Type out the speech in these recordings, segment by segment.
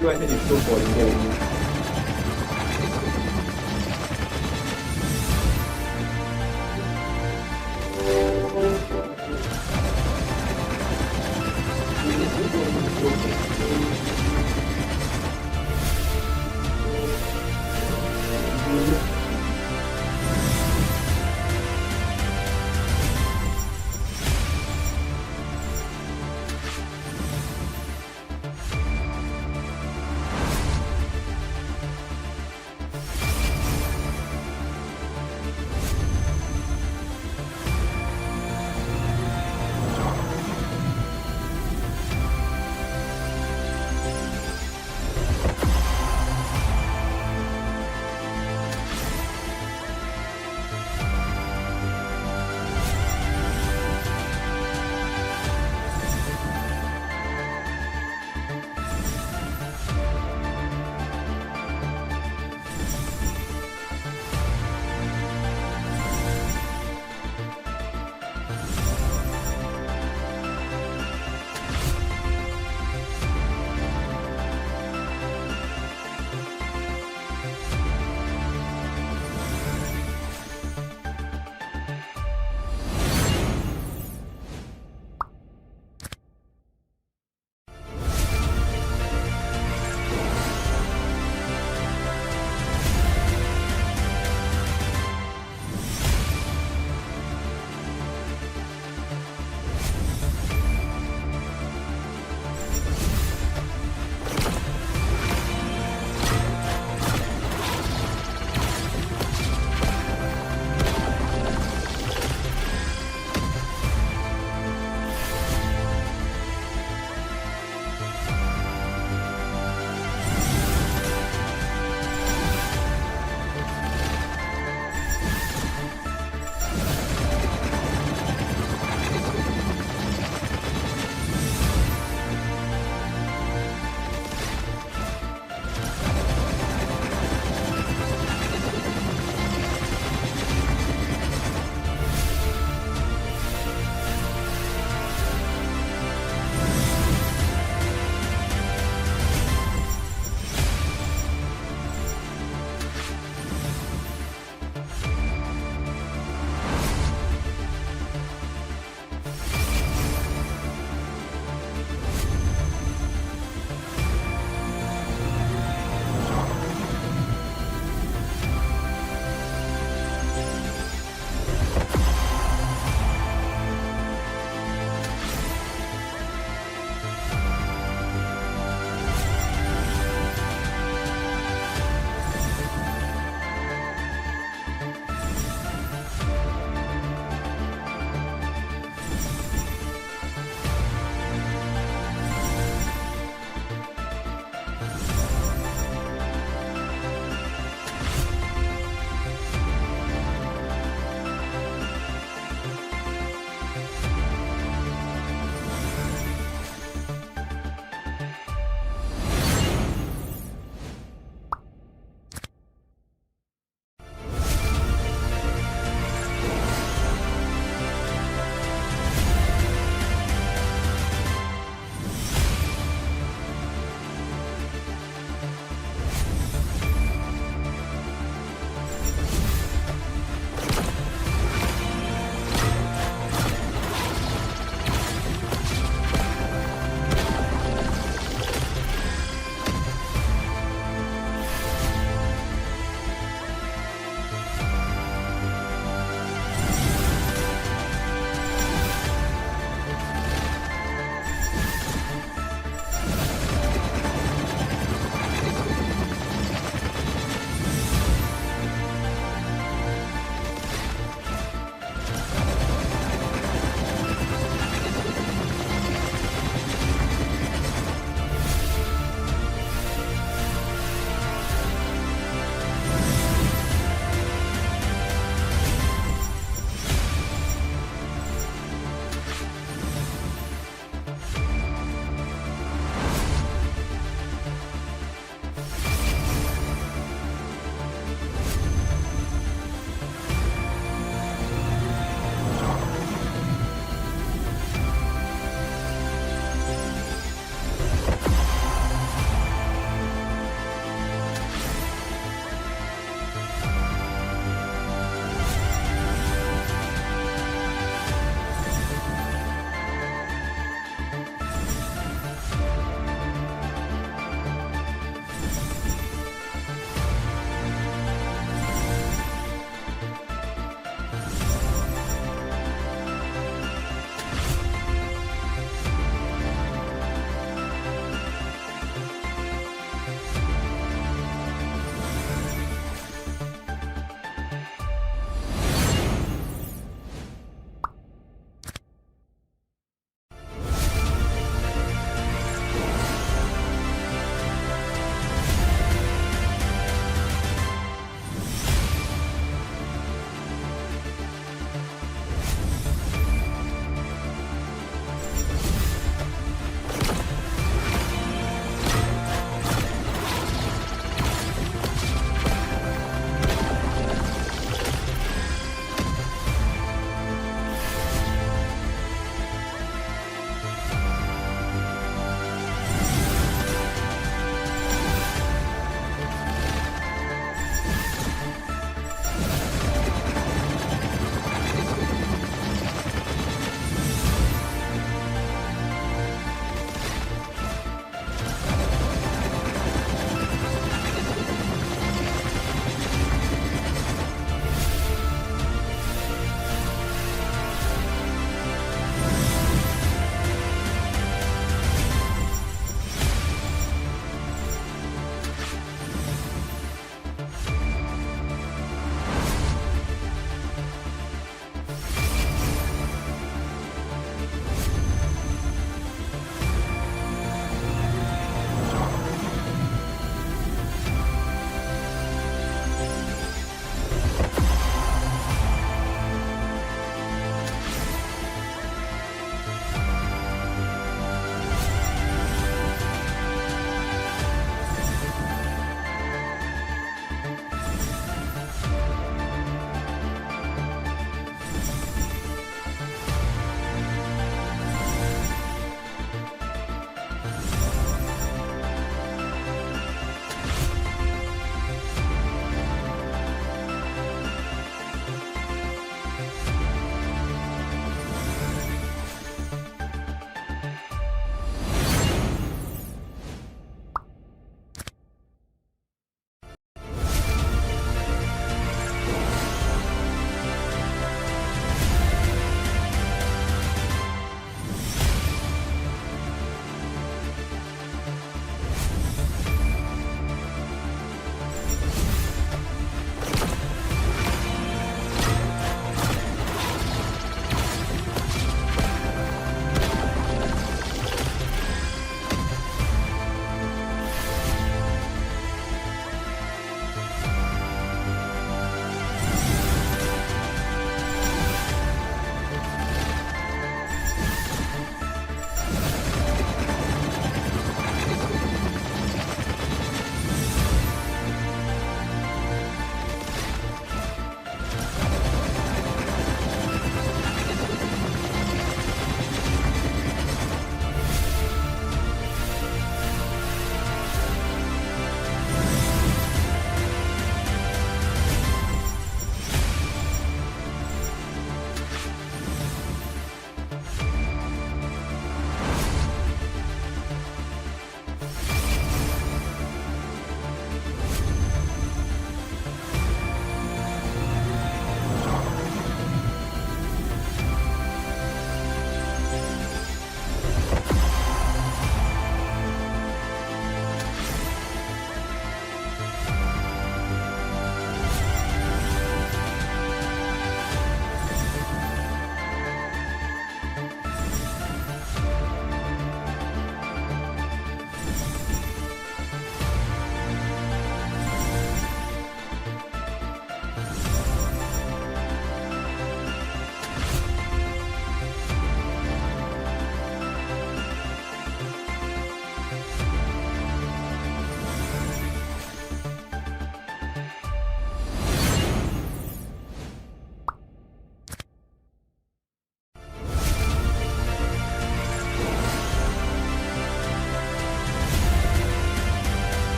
Do I think it's still for getting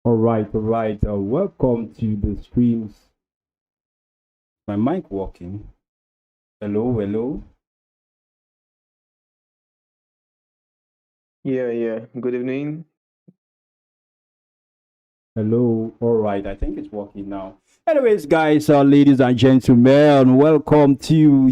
All right, all right. Welcome to the streams. My mic working. Hello, hello, Yeah. Good evening. hello. All right, I think it's working now. Anyways, guys, ladies and gentlemen, welcome to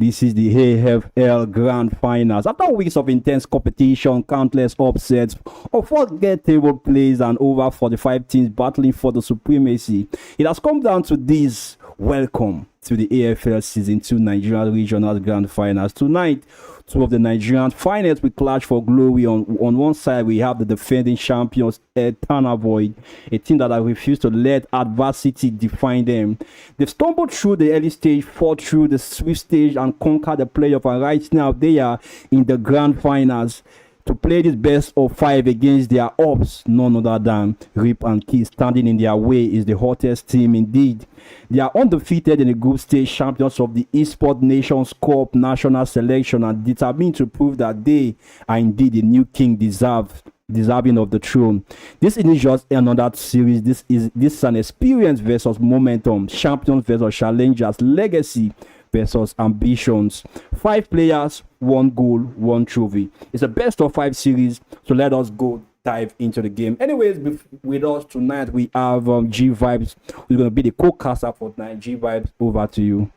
this is the AFL Grand Finals. After weeks of intense competition, countless upsets, unforgettable plays, and over 45 teams battling for the supremacy, it has come down to this. Welcome to the AFL Season 2 Nigerian Regional Grand Finals. Tonight, two of the Nigerian finals will clash for glory. On one side, we have the defending champions, Eternal Void, a team that has refused to let adversity define them. They've stumbled through the early stage, fought through the swift stage, and conquered the playoff. And right now, they are in the grand finals to play this best of five against their ops, none other than Rip and Key. Standing in their way is the hottest team indeed. They are undefeated in the group stage, champions of the Esport Nations Cup national selection, and determined to prove that they are indeed the new king deserving of the throne. This isn't just another series. This is an experience versus momentum, champions versus challengers, legacy versus ambitions. Five players, one goal, one trophy. It's a best of five series. So let us go dive into the game. Anyways, with us tonight we have G Vibes, who's going to be the co-caster for tonight. G Vibes, over to you.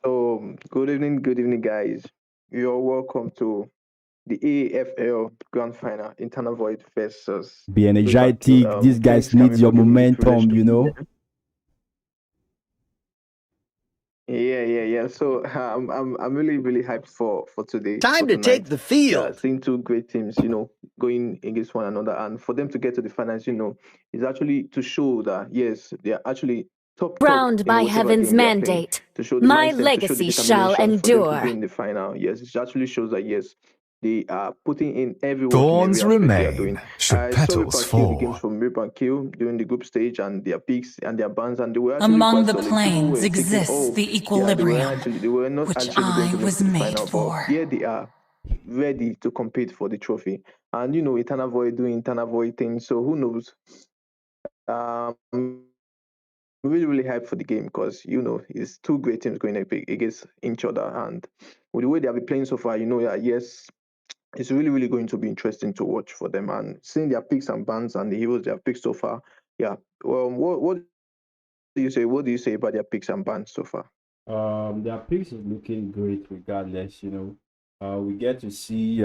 So, good evening, guys. You're welcome to the AFL Grand Final, Internal Void versus Be Rip and Kill. energetic. These guys Thanks, need Kami, your for giving me the privilege momentum, to you be know. here. Yeah. So I'm really hyped for today, for Time to take tonight. the Yeah, field. seeing two great teams, going against one another, and for them to get to the finals, is actually to show that yes, they are actually top Crowned in by whatever heaven's game they are playing. mandate, To show the my mindset, to show the legacy shall determination for them to be endure. in the final. Yes, it actually shows that yes, they are putting in every work in every Thorns aspect they are doing. remain, should I saw Rip petals and Kill the games fall. from Rip and Kill during the group stage and their peaks and their bans, and they were actually Among quite the solid. People planes were thinking, exists oh, the yeah, equilibrium, they were not which actually going I to make was to the made final, but for. here they are ready to compete for the trophy. And Eternal Void doing Eternal Void things. So who knows? Um really hyped for the game because it's two great teams going up against each other, and with the way they have been playing so far, yeah, yes, it's really going to be interesting to watch for them and seeing their picks and bans and the heroes they have picked so far. Yeah. What do you say? What do you say about their picks and bans so far? Their picks is looking great regardless, we get to see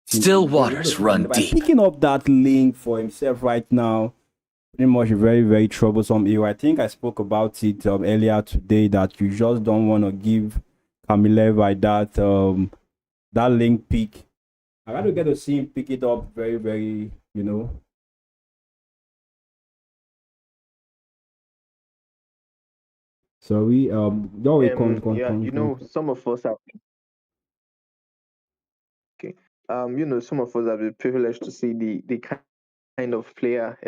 Still waters run by deep. picking up that link for himself right now. Pretty much a very troublesome hero. I think I spoke about it earlier today that you just don't want to give Camille by that link pick. I got to get to see him pick it up very, So we no we Yeah, con. some of us have okay. Some of us have been privileged to see the kind of player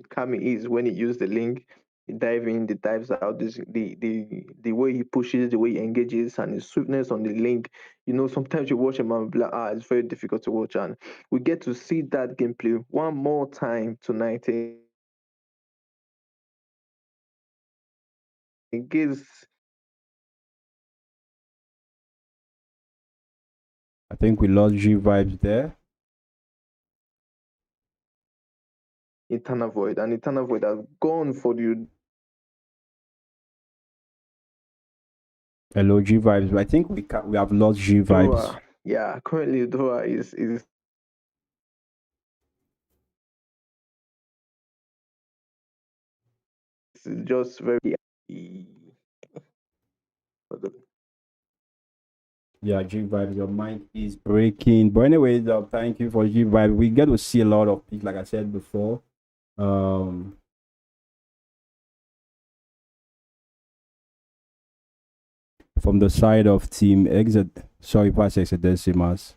Kami is when he uses the link, he dive in, the dives out, the way he pushes, the way he engages, and his swiftness on the link. Sometimes you watch him and be like, it's very difficult to watch, and we get to see that gameplay one more time tonight. It gives I think we lost G vibes there. Eternal Void, and Eternal Void has gone for the Hello G vibes. I think we have lost G vibes. Yeah, currently Dora is just very Yeah, G vibes. Your mind is breaking. But anyways, thank you for G vibes. We get to see a lot of picks, like I said before. Um, from the side of Team Exit. Sorry, past Exodecimas.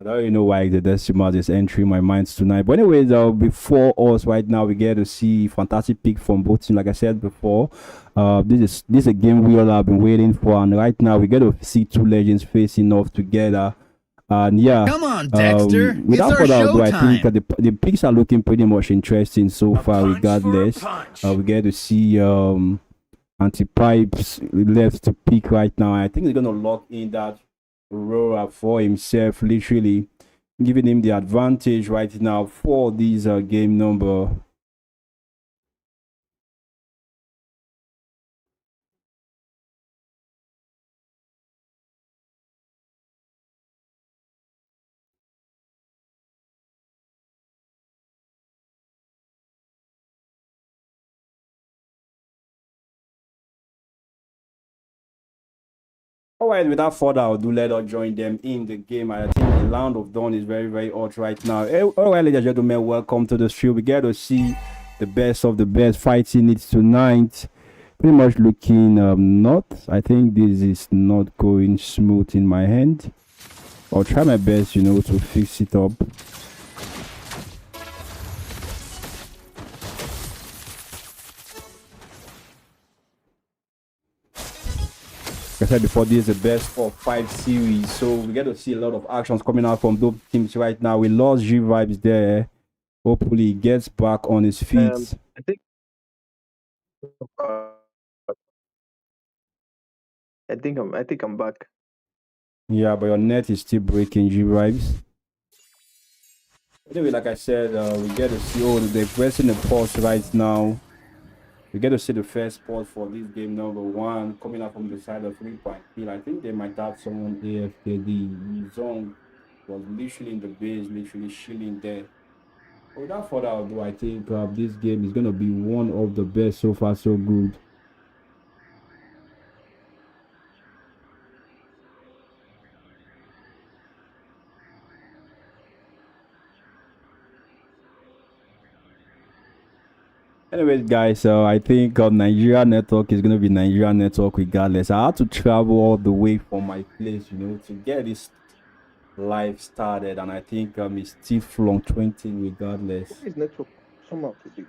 I don't even know why Exodecimas is entering my mind tonight. But anyways, before us right now, we get to see fantastic pick from both teams. Like I said before, this is a game we all have been waiting for, and right now we get to see two legends facing off together. And yeah, Come on, Dexter. It's without our further ado, I think showtime. the picks are looking pretty much interesting so far. Regardless, we get to see Anti-Pipes left to pick right now. I think he's gonna lock in that Aurora for himself, literally giving him the advantage right now for this game number. All right, without further ado, let us join them in the game. I think the Land of Dawn is very, very hot right now. All right, ladies and gentlemen, welcome to the stream. We get to see the best of the best fighting it tonight. Pretty much looking not. I think this is not going smooth in my hand. I'll try my best, you know, to fix it up. Like I said before, this is the best of 5 series, so we get to see a lot of actions coming out from those teams right now. We lost G Vibes there. Hopefully, he gets back on his feet. I think. I think I'm back. Yeah, but your net is still breaking, G Vibes. Anyway, like I said, we get to see they're pressing the pause right now. We get to see the first spot for this game number 1 coming up from the side of 3-point kill. I think they might have someone AFKD. His zone was literally in the base, literally chilling there. But without further ado, I think this game is going to be one of the best so far, so good. Anyways, guys, I think Nigeria network is going to be Nigeria network regardless. I had to travel all the way from my place, you know, to get this live started, and I think it's still fluctuating regardless. His network somehow today.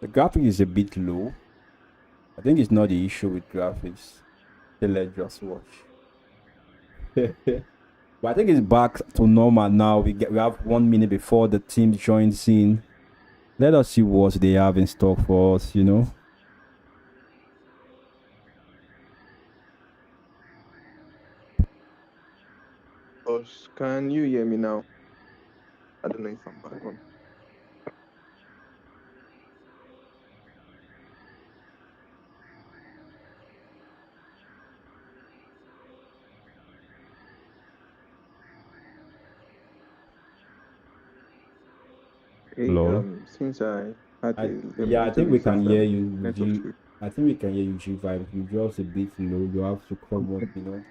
The graphic is a bit low. I think it's not the issue with graphics. So let's just watch. But I think it's back to normal now. We have 1 minute before the team joins in. Let us see what they have in stock for us, you know. Can you hear me now? I don't know if I'm back on. Hello. Since I had I think we can hear you. I think we can hear you, G Vibe. You just a bit low. You have to come up, you know.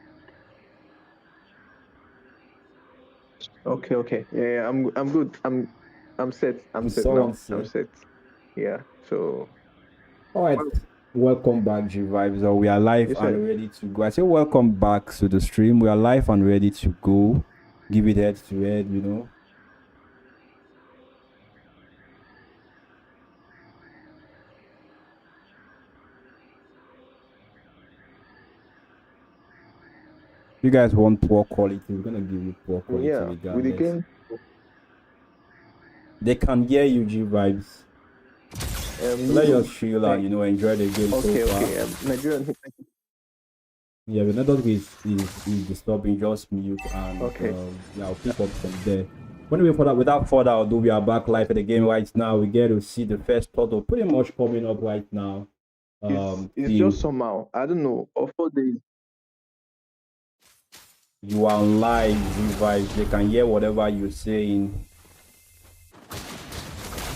Okay. Yeah, I'm good. I'm set. I'm set now. I'm set. Yeah. So. All right. Welcome back, G Vibes. We are live and ready to go. I say welcome back to the stream. We are live and ready to go. Give it head to head, you know. You guys want poor quality, we're gonna give you poor quality regardless. They can hear you, G Vibes. So let us chill and, you know, enjoy the game so far. Nigerian. Yeah, the network is disturbing, just mute and yeah, I'll pick up from there. Anyway, without further ado, we are back live at the game right now. We get to see the first total pretty much coming up right now. It's just somehow, I don't know, of 4 days. You are live, Vibes. They can hear whatever you're saying.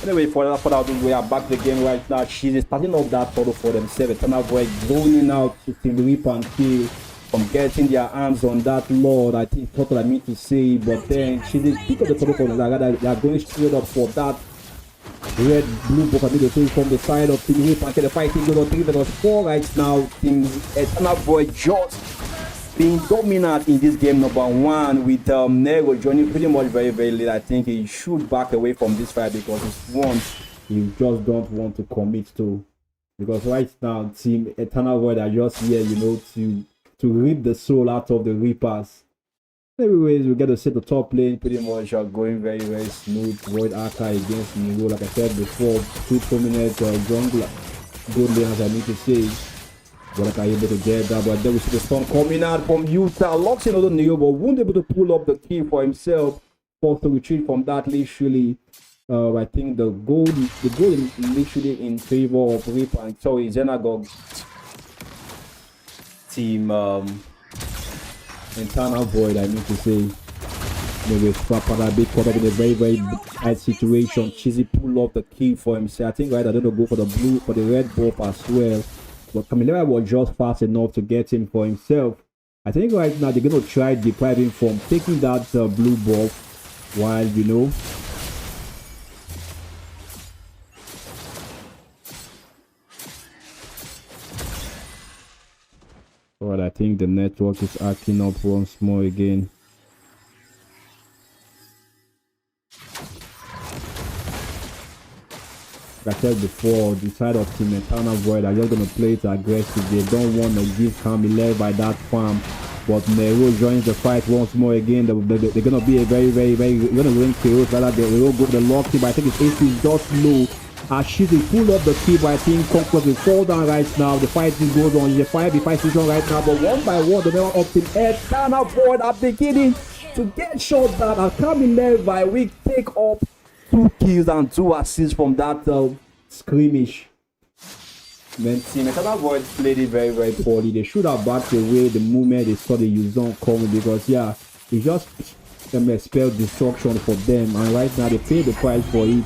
Anyway, for that, we are back the game right now. She's starting up that total for themselves. And avoid zoning out to Rip and Kill from getting their hands on that Lord. I think that's what I mean to say. But then she's pick up the total for them. They are going straight up for that red blue book. I think they from the side of Team Rip and Kill. The fighting goes on 3 versus 4 right now. Team Eternal Void just being dominant in this game number 1 with Nego joining pretty much very, very late. I think he should back away from this fight because it's one he just don't want to commit to. Because right now, Team Eternal Void are just here, you know, to rip the soul out of the Reapers. Anyways, we get to see the top lane pretty much going very, very smooth. Void Arca against Nero, like I said before, two prominent jungler, good laners, I need to say. But are able to get that, but then we see the storm coming out from Utah, locks in on Nero, but won't able to pull up the key for himself. Forced to retreat from that literally. I think the goal is literally in favor of Reaper, and so is Xenagog team Internal Void, I need to say. Maybe Swapper a bit caught up in a very, very tight situation. Cheesy pull up the key for himself. I think right, I don't know, go for the red buff as well. But Camilla was just fast enough to get him for himself. I think right now they're gonna try depriving him from taking that blue buff while, you know. But I think the network is acting up once more again. Like I said before, the side of Team Eternal Void are just going to play it aggressive. They don't want to give Camille by that farm. But Nero joins the fight once more again. They're going to be a very, very, very... They're going to win KOs. Rather, they will go to the lock team. But I think his AC is just low. As she pull up the key, but I think Conquest will fall down right now. The fighting goes on. The 5v5 situation right now. But one by one, the member of Team Eternal Void are beginning to get shot down. And Camille by week take up 2 kills and 2 assists from that skirmish. Man, Team Eternal Void played it very, very poorly. They should have backed away the moment they saw the Yuzon coming, because yeah, it just spelled destruction for them. And right now they pay the price for it.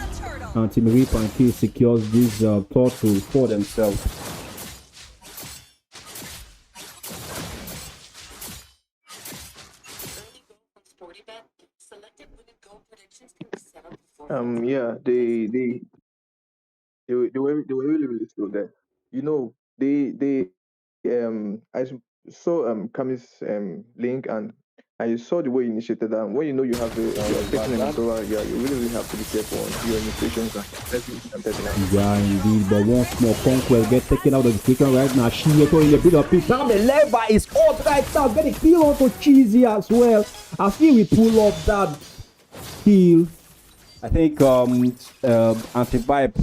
And Team Reaper and Kill secures this turtle for themselves. Yeah, they were really, really slow there. You know, I saw Kami's link, and I saw the way you initiated that. When you know you have a you're facing an server, yeah, you really, really have to be careful on your initiations and testing out. Yeah, indeed. But once more, Conquest get taken out of the situation right now. She is in a bit of peace. Now the lever is out right now. Getting kill onto Cheesy as well. I think we pull off that kill. I think anti-pipe.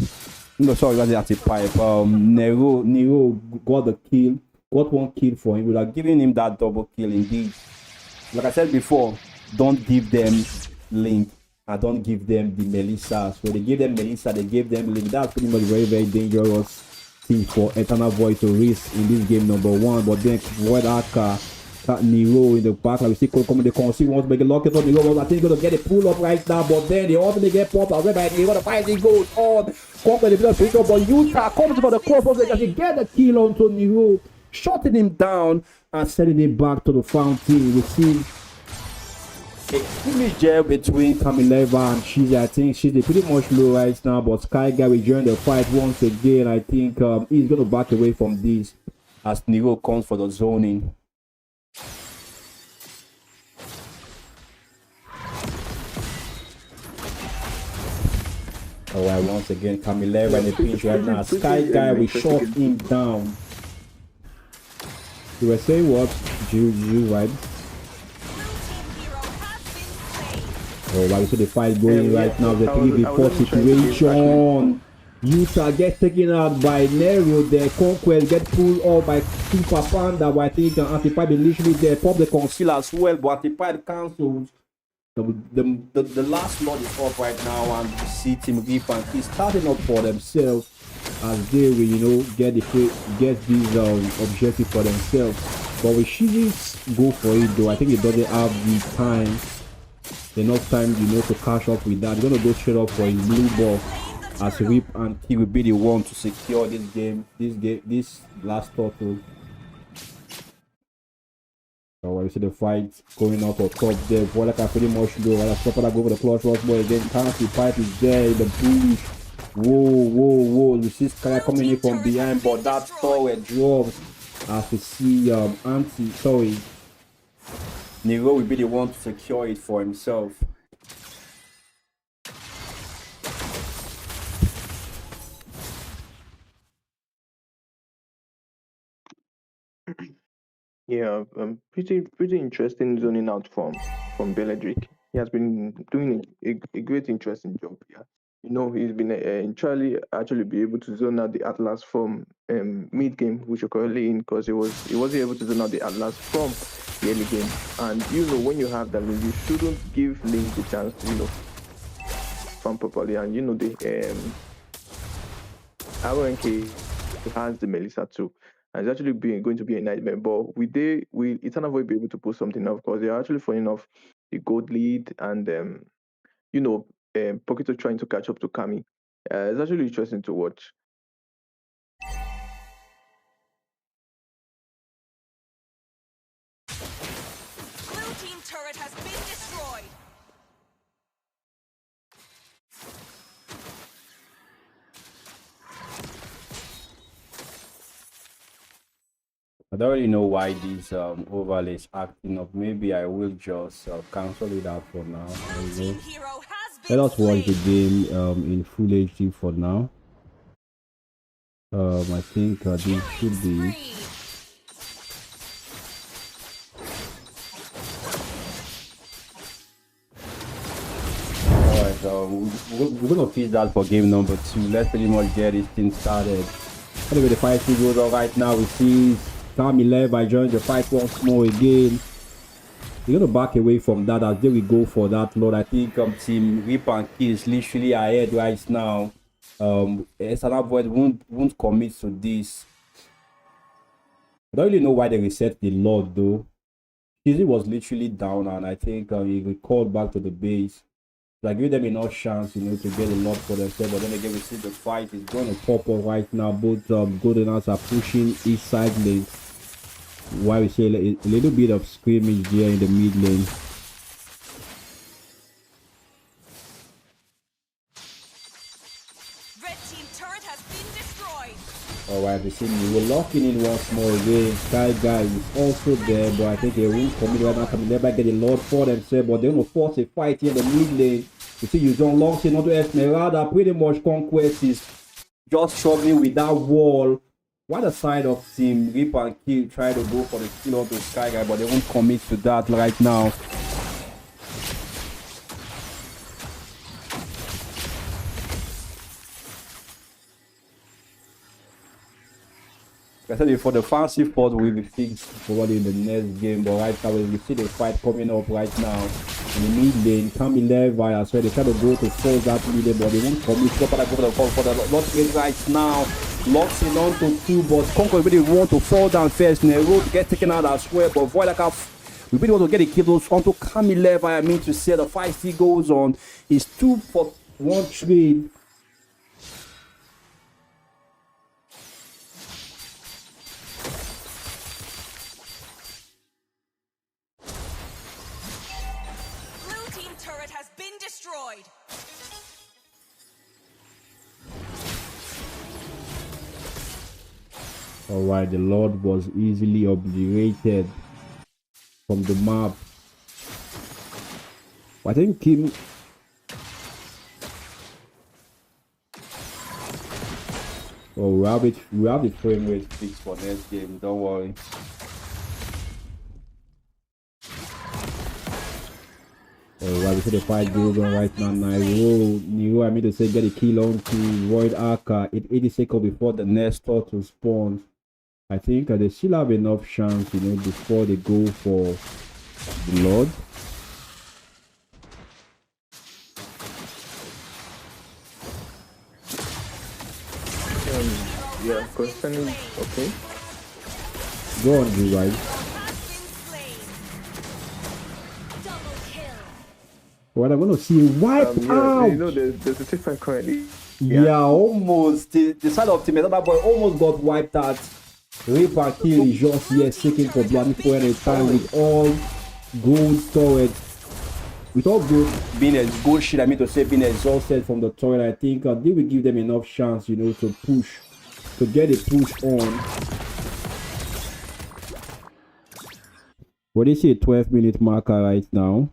No, sorry, was the anti-pipe. Nero got the kill. Got 1 kill for him. We are giving him that double kill indeed. Like I said before, don't give them Link and don't give them the Melissa. So they gave them Melissa, they gave them Link. That's pretty much very, very dangerous thing for Eternal Void to risk in this game number 1. But then Void Arca, Nero in the back, like we see coming, they can see once make a lock it up. Nero, I think he's gonna get a pull up right now, but then they also get popped out by Nero. The fighting goes on. Company the pick up, but Utah comes for the cross, they can get the kill onto Nero, shutting him down and sending him back to the fountain. We see a scrimmage gel between Camileva and Cheesy. I think she's pretty much low right now, but Sky Guy will join the fight once again. I think he's gonna back away from this as Nero comes for the zoning. Alright, once again, Camileva in the pinch right now. Sky Guy will shut him down. You were saying what? You right? Oh, wow, you see the fight going right now. The 3v4 situation. Utah gets taken out by Nero. The Conquest get pulled off by Super Panda. But I think Antipipe initially there pop the conceal as well, but Antipipe cancels. The last lot is up right now, and you see Team Reaper is starting up for themselves as they will, you know, get these objectives for themselves. But we shouldn't go for it though. I think it doesn't have the time, enough time, you know, to catch up with that. He's gonna go straight up for his blue buff as Rip, and he will be the one to secure this game, this last turtle. So you see the fight going up on top there. Boy, like I pretty much do. I'll stop that, go for the clutch rush boy again. Can't pipe is there in the bush. Whoa. You see Sky coming in from behind, but that tower drops as we see Nero will be the one to secure it for himself. Yeah, pretty interesting zoning out from Beledrick. He has been doing a great interesting job. Yeah, he's been entirely actually be able to zone out the Atlas from mid game, which you're currently in, because he wasn't able to zone out the Atlas from the early game. And when you have that, you shouldn't give Link the chance to farm properly. And the RNK has the Melissa too. And it's actually going to be a nightmare. But will Eternal Void be able to put something off? Because they're actually falling off the gold lead and you know, Poquito trying to catch up to Kami. It's actually interesting to watch. Blue team turret has been destroyed. I don't really know why these overlays acting up. Maybe I will just cancel it out for now. Blue team hero has Let been us watch the slain. game in full HD for now. I think this should be it. Alright, we're gonna fix that for game number 2. Let's pretty much get this thing started. Anyway, the fight still goes on right now. We see Kami Levi join the fight once more again. We're gonna back away from that as they will go for that Lord. I think Team Rip and Kill is literally ahead right now. Eternal Void won't commit to this. I don't really know why they reset the Lord though. Kizzy was literally down and I think he recalled back to the base. Like give them enough chance, to get a lot for themselves. But then again, we see the fight is going to pop up right now. Both Goldeners are pushing each side lane. While we see a little bit of scrimmage there in the mid lane. Red team turret has been destroyed. Alright, we see me. We're locking in once more again. Sky Guy is also there, but I think they won't commit right now. Can never get a lot for themselves, but they're going to force a fight here in the mid lane. You see, you don't lock in onto Esmeralda. Pretty much Conquest is just struggling with that wall. Why the side of Team Rip and Kill try to go for the kill of the Sky Guy, but they won't commit to that right now. Like I said before, the fancy fort will be fixed probably in the next game, but right now we see the fight coming up right now in the mid lane. Kami Levi as well. They try to go to force that mid lane, but they won't commit. Proper go for the call for the Lost Gate right now. Locks in onto 2, but Conquer really want to fall down first. Nero get taken out as well, but Voidaka we really want to get the kills onto Kami Levi. I mean to say the fight still goes on. It's 2 for 1 trade. Destroyed. Alright, the Lord was easily obliterated from the map. I think Kim. Oh, we have the frame rate fixed for next game, don't worry. Alright, we see the fight goes on right now. Nero, I mean to say, get a kill on to Void Arca. 80 seconds before the next thought to spawn. I think they still have enough chance, before they go for the Lord. Yeah, concerning okay. Go on, you guys. What I'm gonna see wipe out. There's a different currently. Yeah, almost. The side of Team Eternal Boy almost got wiped out. Rip and Kill is just here seeking for blood for any time with all gold turret. With all gold shit, I mean to say being exhausted from the turret, I think they will give them enough chance, to push, to get a push on. What is a 12-minute marker right now?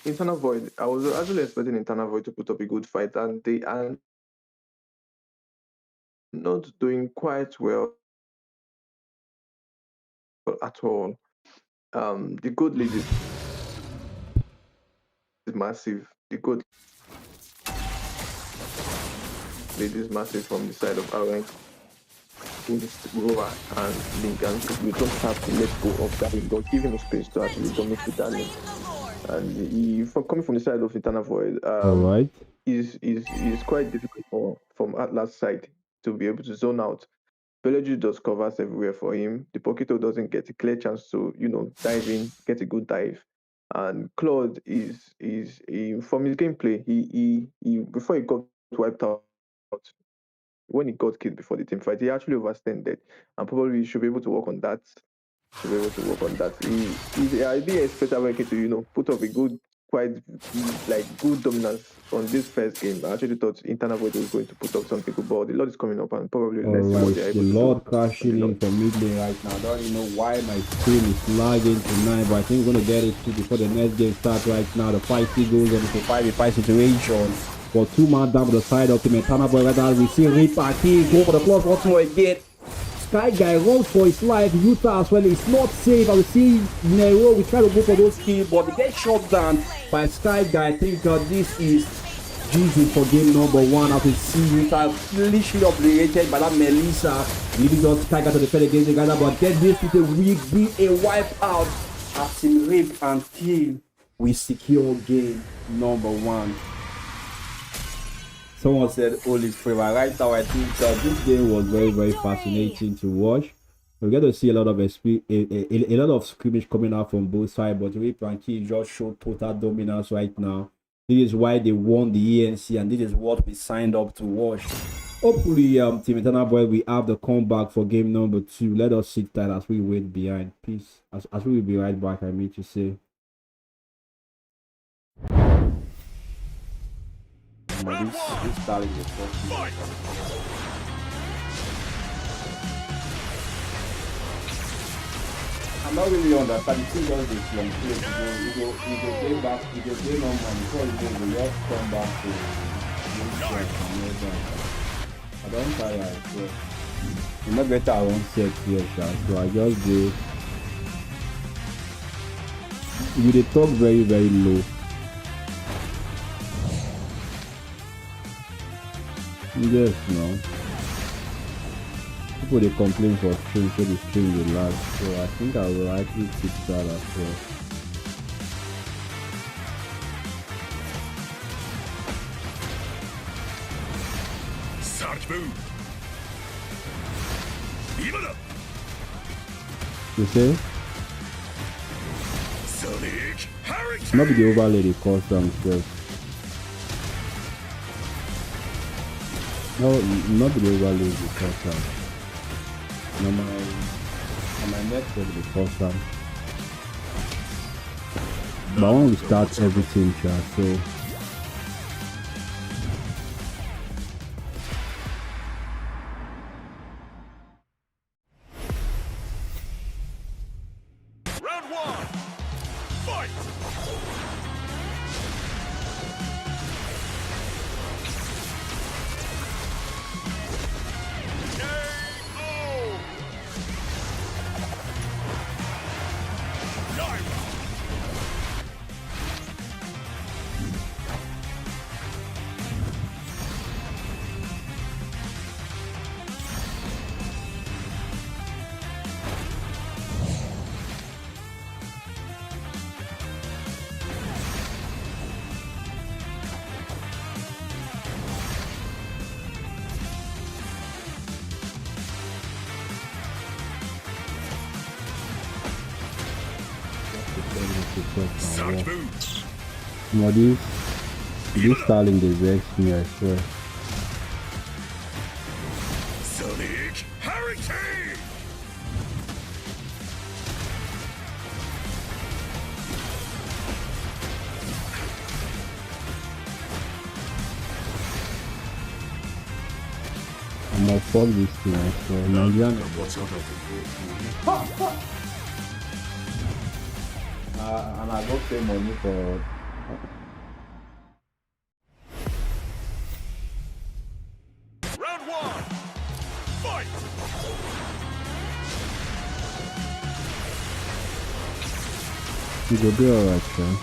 Internal Void. I was actually expecting Internal Void to put up a good fight, and they are not doing quite well at all. The gold lead is massive. The gold lead is massive from the side of RN. Rover and Link, and you just have to let go of that link, but give him space to actually dominate with that link. And for coming from the side of Eternal Void, All right. is quite difficult from Atlas side to be able to zone out. Pelagius does covers everywhere for him. The Poquito doesn't get a clear chance to, dive in, get a good dive. And Claude from his gameplay, he before he got wiped out, when he got killed before the team fight, he actually overextended, and probably should be able to work on that. Should be able to work on that. I did expect Awake to, put up a good, quite good dominance on this first game. I actually thought Internal Void was going to put up something good, but the Lord is coming up, and probably let's see what they're The able to Lord do. crashing in from mid lane right now. I don't even know why my screen is lagging tonight, but I think we're gonna get it too before the next game starts right now. The fight still goes on. It's a 5v5 situation. For 2 man down to the side of Team Eternal Void right now. We see Rip and King go for the plus once more again. Sky Guy runs for his life. Utah as well. It's not safe. I will see Nero. We try to go for those kills, but they get shot down by Sky Guy. I think this is GG for game number 1. As we see Utah literally obliterated by that Melissa. Leaving just Sky Guy to defend against the Ghana, but get this with a weak be a wipeout. As Team Rip and Kill, we secure game number 1. Someone said Olive Flavor. Right now, I think this game was very, very fascinating to watch. We get to see a lot of a lot of scrimmage coming out from both sides, but Rip and Key just showed total dominance right now. This is why they won the ENC, and this is what we signed up to watch. Hopefully, Team Eternal Void, we have the comeback for game number 2. Let us sit tight as we wait behind. Peace. As we will be right back, I mean to say. This starting the first. I'm not really on that, but it's still just this long play to go. You go play back, you go play normal before you go, you just come back to I don't tire, so I'm not better I won't set here, so I just go. You they talk very, very low. Yes, no. People they complain for stream, so the stream will lag. So I think I will actually fix that as well. You say? Not be the overlay they cost themselves. No, not the overlay the cost them. No, my network the cost them. But when we start everything, so. This Starling they vex me, I swear. Sonic Hurricane! I'm gonna fuck this thing, I swear. Nigerian. And I go pay money for. Round one. Fight. You go do alright, sure.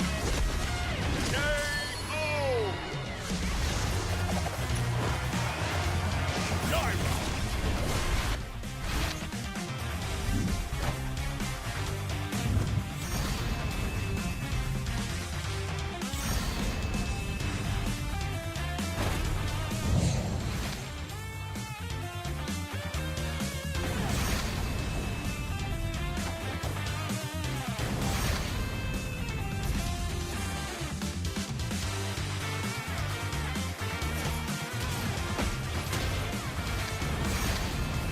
KO. Nine.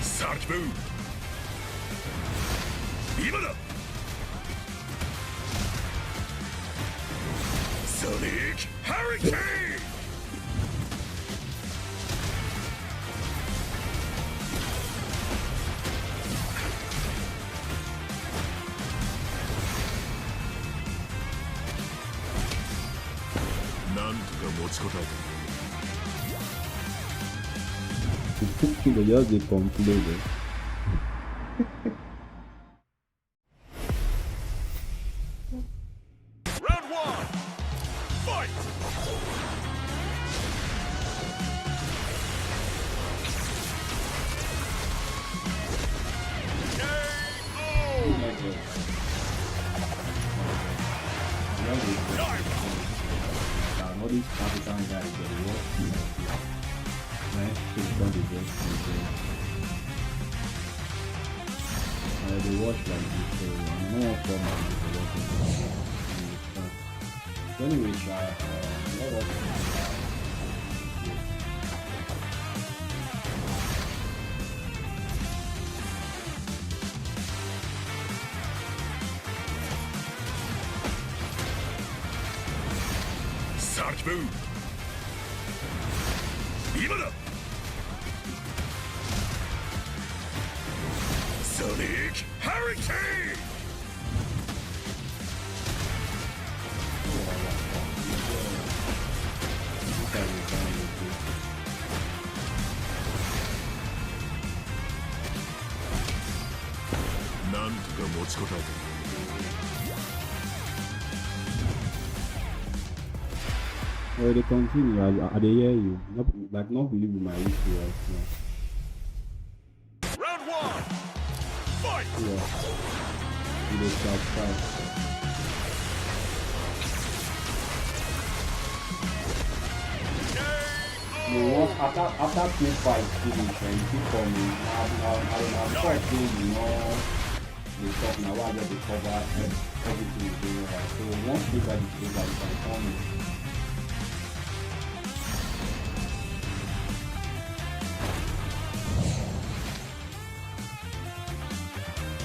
Sarge move. 今だ。ソニックハリケーン。なんとか持ちこたえた。 They just they complain. Round one. Fight. KO. Nine. All these African guys they work. Nice to got the best. They watch like this, so I know from so anyway, let us Sarge move. 今だ。ソニックハリケーン。なんとか持ちこたえた。 Well, they continue. I they hear you. Not, like not believe in my issue right now. Round one. Fight. Yeah. You dey start. You KO. want after 2 fights finish and you keep coming. I'm quite saying you know the talk now. I just recover everything is going right. So once they got it over, you can come in.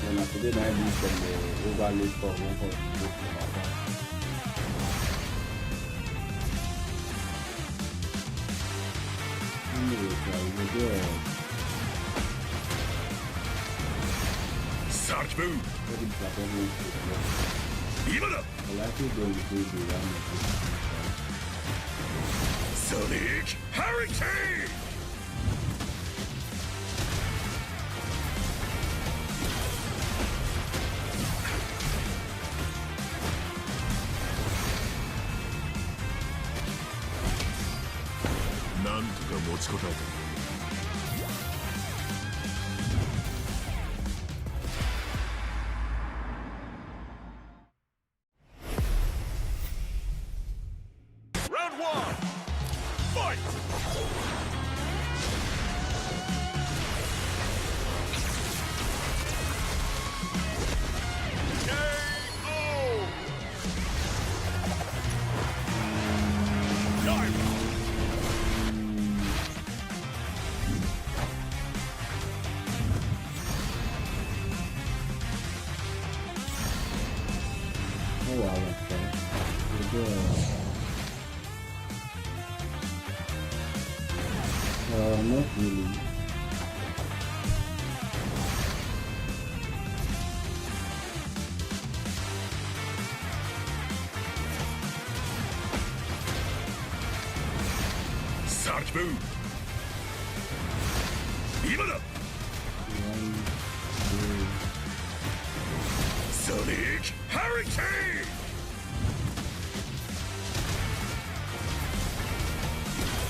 When today night we can overlay for one for the Sarge move. 今だ。ソニックハリケーン。 なんとか持ちこたえた。 Round one. Fight. KO. Nine. Oh wow, that's good. Not really. Sarge move. Imada. Sonic Hurricane.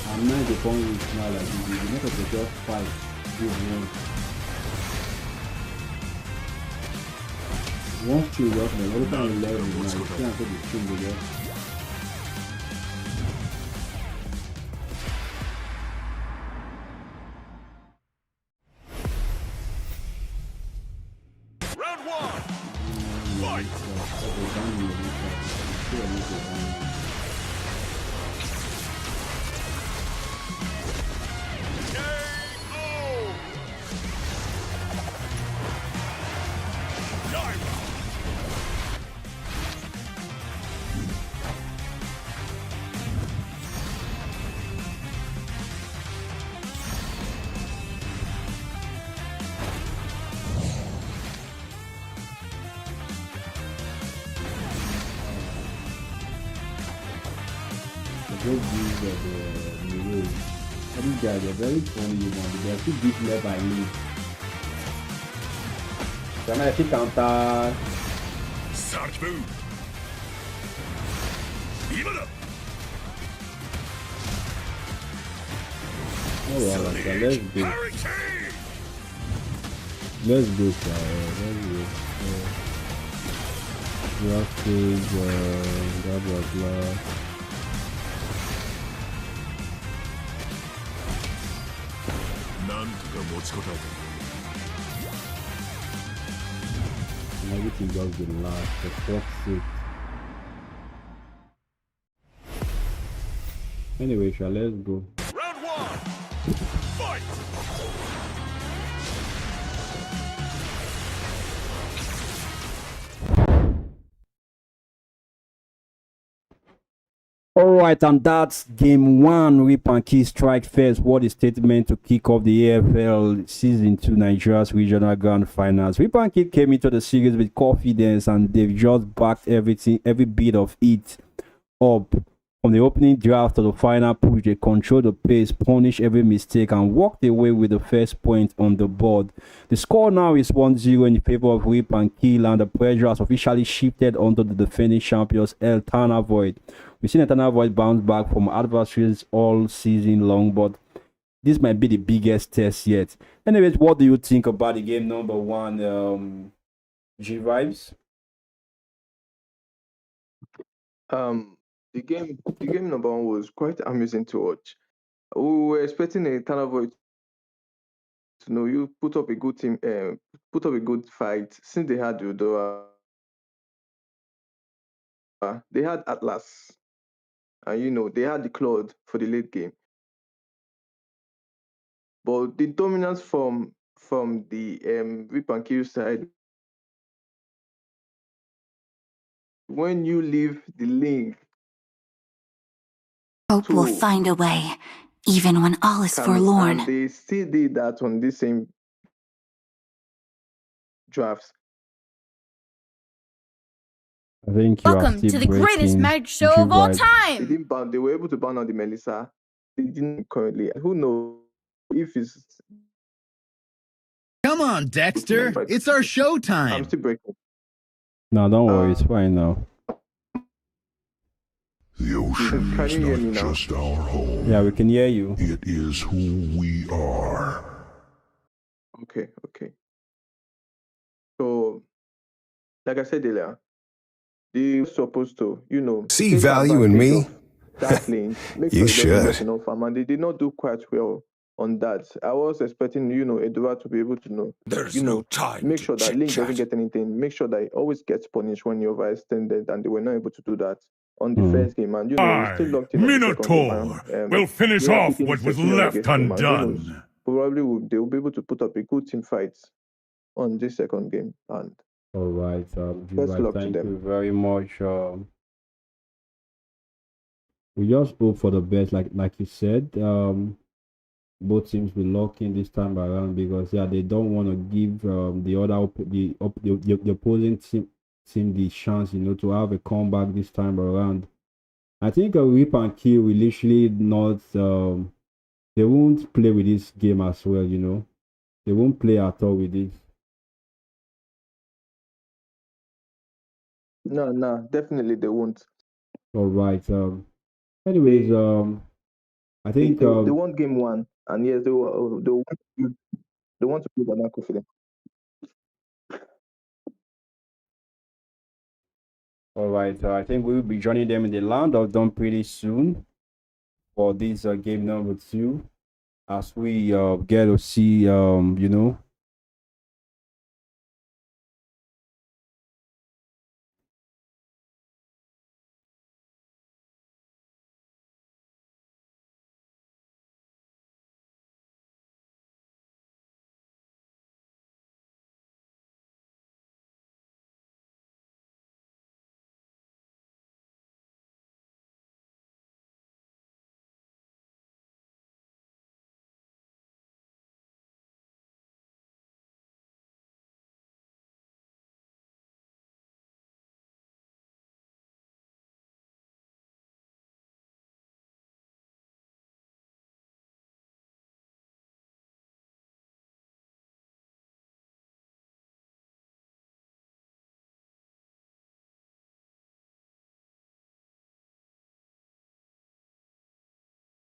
I'm not the point with now like this. You make a just fight. Do one. Once you work, man, every time you level, now you can't put the string together. Round one. Fight. KO. Naira. The good views of the road. These guys are very funny, you know. They are too deep left by me. Can I see counter? Sarge move. Imada. Oh, well, okay, let's Sonic go. Hurricane. Let's go, let's go. Graphics, blah blah blah. And everything just be last. For fuck's sake. Anyway, let's go. Round one. Fight. Alright, and that's game one. Rip and Key strike first. What a statement to kick off the AFL Season 2 Nigeria's Regional Grand Finals. Rip and Key came into the series with confidence and they've just backed everything, every bit of it up. From the opening draft to the final push, they controlled the pace, punished every mistake, and walked away with the first point on the board. The score now is 1-0 in favor of Rip and Kill, and the pressure has officially shifted onto the defending champions El Tana Void. We've seen El Tana Void bounce back from adversaries all season long, but this might be the biggest test yet. Anyways, what do you think about the game number one, G Vibes? The game number one was quite amusing to watch. We were expecting a Tana Void to know you put up a good team, put up a good fight. Since they had Udora, they had Atlas, and they had the Claude for the late game. But the dominance from the Rip and Kill side, when you leave the link, Hope will to find a way, even when all is forlorn. and they still did that on this same drafts. I think you are Welcome still to the greatest breaking magic show of all G-Vibe. They time. didn't ban. They were able to ban on the Melissa. They didn't currently. Who knows if it's Come on, Dexter. It's our show I'm time. still breaking. No, don't worry, it's fine now. The ocean Can is you hear me not now? just our home. Yeah, we can hear you. It is who we are. Okay. So, like I said earlier, they were supposed to, See take value in advantage me? of that lane. Make You sure they don't should. get enough farm, and they did not do quite well on that. I was expecting, Edouard to be able to There's no time make to sure that Link doesn't chit-chat. get anything. Make sure that he always gets punished when he overextended, and they were not able to do that on the Mhm. first game. And he's still locked in on the second game. Minotaur will finish they are off picking what was Cecilia left against him, and who knows, undone. probably they will be able to put up a good team fight on this second game. And All right, best G-Vibe, luck to thank them. you very much. We just hope for the best, like you said. Both teams will lock in this time around because they don't want to give the opposing team the chance to have a comeback this time around. I think a Rip and Kill will literally not they won't play with this game as well. They won't play at all with it. No, no, definitely they won't. All right. Anyways, They I they, think they, they want game one, and yes, they want to put an confidence. all right. I think we will be joining them in the land of Dawn pretty soon for this game number 2, as we get to see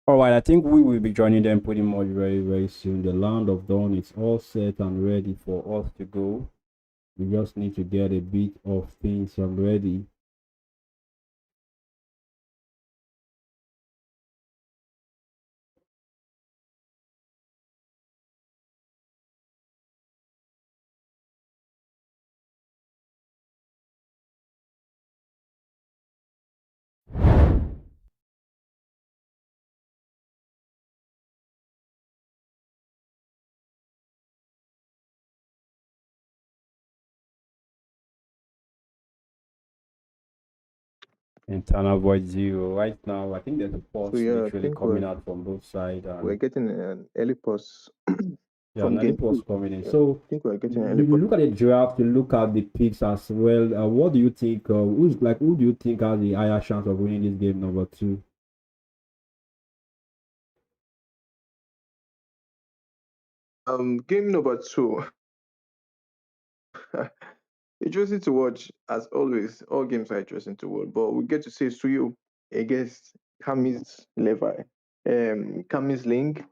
All right, I think we will be joining them pretty much very, very soon. The land of dawn is all set and ready for us to go. We just need to get a bit of things ready. Internal void 0. Right now, I think there's a So pulse yeah, I literally think coming out from both sides, we're and getting an early pause yeah, from Nani game pulse two. coming in. Yeah, So I think we're getting an early you pause. look at the draft, you look at the picks as well. What do you think? Who do you think has the higher chance of winning this game number 2? Game number two. Interesting to watch as always. All games are interesting to watch, but we get to see Suyo against Kamis Levi, Kamis Link,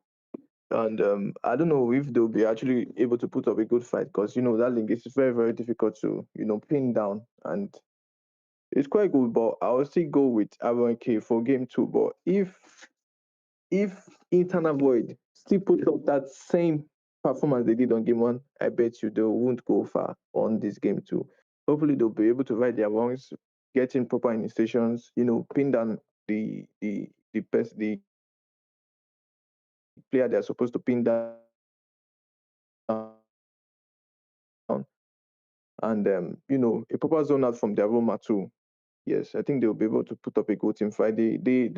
and I don't know if they'll be actually able to put up a good fight because that link is very very difficult to pin down, and it's quite good. But I will still go with Aaron K for game two. But if Internal Void still put up that same performance they did on game one, I bet you they won't go far on this game two. Hopefully they'll be able to right their wrongs, get in proper initiations, pin down the player they're supposed to pin down, and a proper zone out from their Roma too. Yes, I think they'll be able to put up a good team fight. They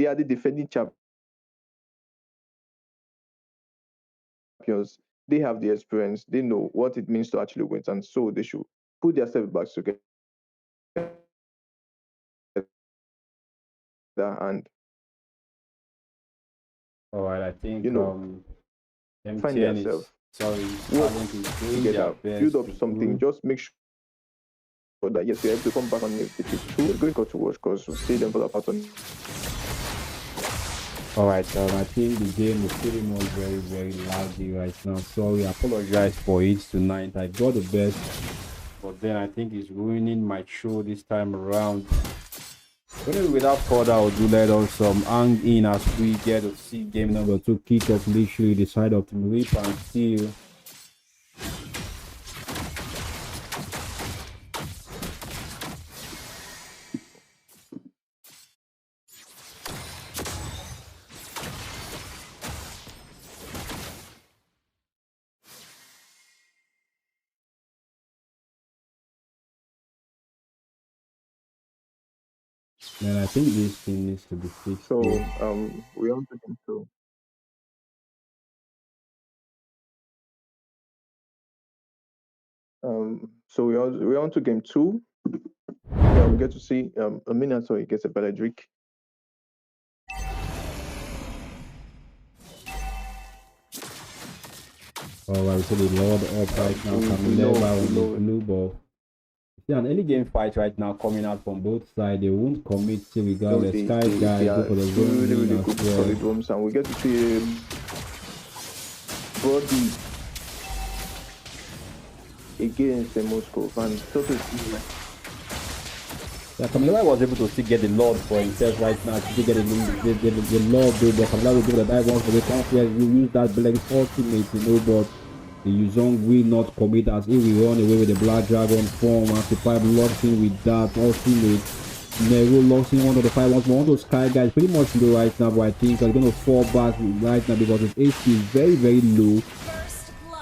are the defending champions. They have the experience. They know what it means to actually win, and so they should put themselves back together and All right, I think find MTN is themselves, sorry, work Starlink is doing their together, build best up to something. go. Just make sure that yes, we're able to come back on the pitch too. It's going to watch because we see them fall apart on. All right, I think the game is pretty much very, very lousy right now. Sorry, I apologize for it tonight. I got the best, but then I think it's ruining my show this time around. Anyway, without further ado, let us hang in as we get to see game number 2 kick off literally the side of the rip and steal. Man, I think this thing needs to be fixed. So Here. we on to game two. So we're on to game two. Yeah, we get to see a minute so he gets a Beledrick. Alright, we see the Lord up right now. Camileva on the blue ball. See an early game fight right now coming out from both sides. They won't commit still regardless. Sky guys go for the zone really, win really as good well. solid rooms, and we get to see Brody against the Moscow and totally. Yeah, Camileva was able to still get the Lord for himself right now. To get the Lord, though, but Camileva will give the dive once for the confidence. You use that Black's ultimate, but the Yuzong will not commit as he will run away with the Black Dragon form. As the 5 locks in with that ultimate. Nero locks in one of the 5 once more. One of those Sky guys pretty much low right now, but I think he's going to fall back right now because his HP is very, very low.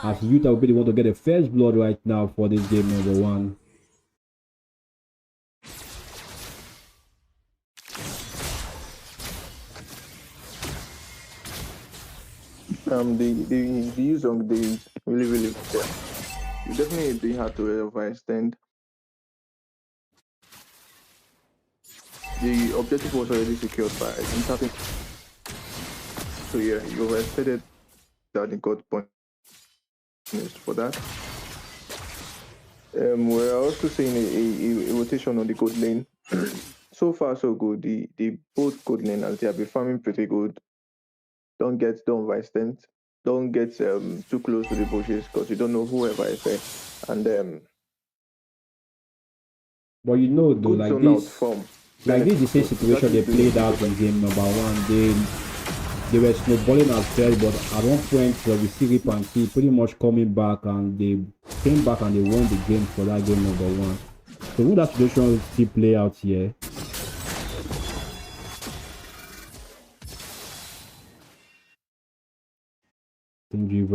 As Utah will be the one to get the first blood right now for this game number 1. The use of the really yeah. You definitely be hard to overextend. The objective was already secured by interpreting. So yeah, you overextended that the got points for that. We're also seeing a rotation on the gold lane. So far so good. The both gold laners, they have been farming pretty good. Don't overextend. Don't get too close to the bushes because you don't know whoever is there. And but you know though, like this, this is the same situation they played out in game number 1. They were snowballing as well, but at one point we see Rip and C pretty much coming back, and they came back and they won the game for that game number 1. So will that situation still play out here? You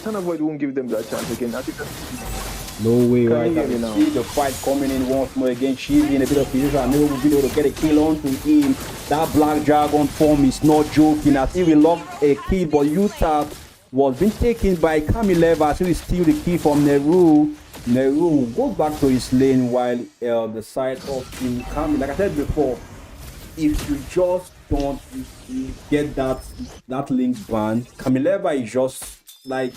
can't avoid, won't give them that chance again. I think that's no way, right? Now see the fight coming in once more again. She's in a bit of position and never will be able to get a kill onto him. That Black Dragon form is not joking. As if we locked a kill, but Utah was being taken by Camileva. So we steal the kill from Neru. Neru goes back to his lane while the side of him coming. Like I said before, if you just don't get that link ban, Camileva is just like,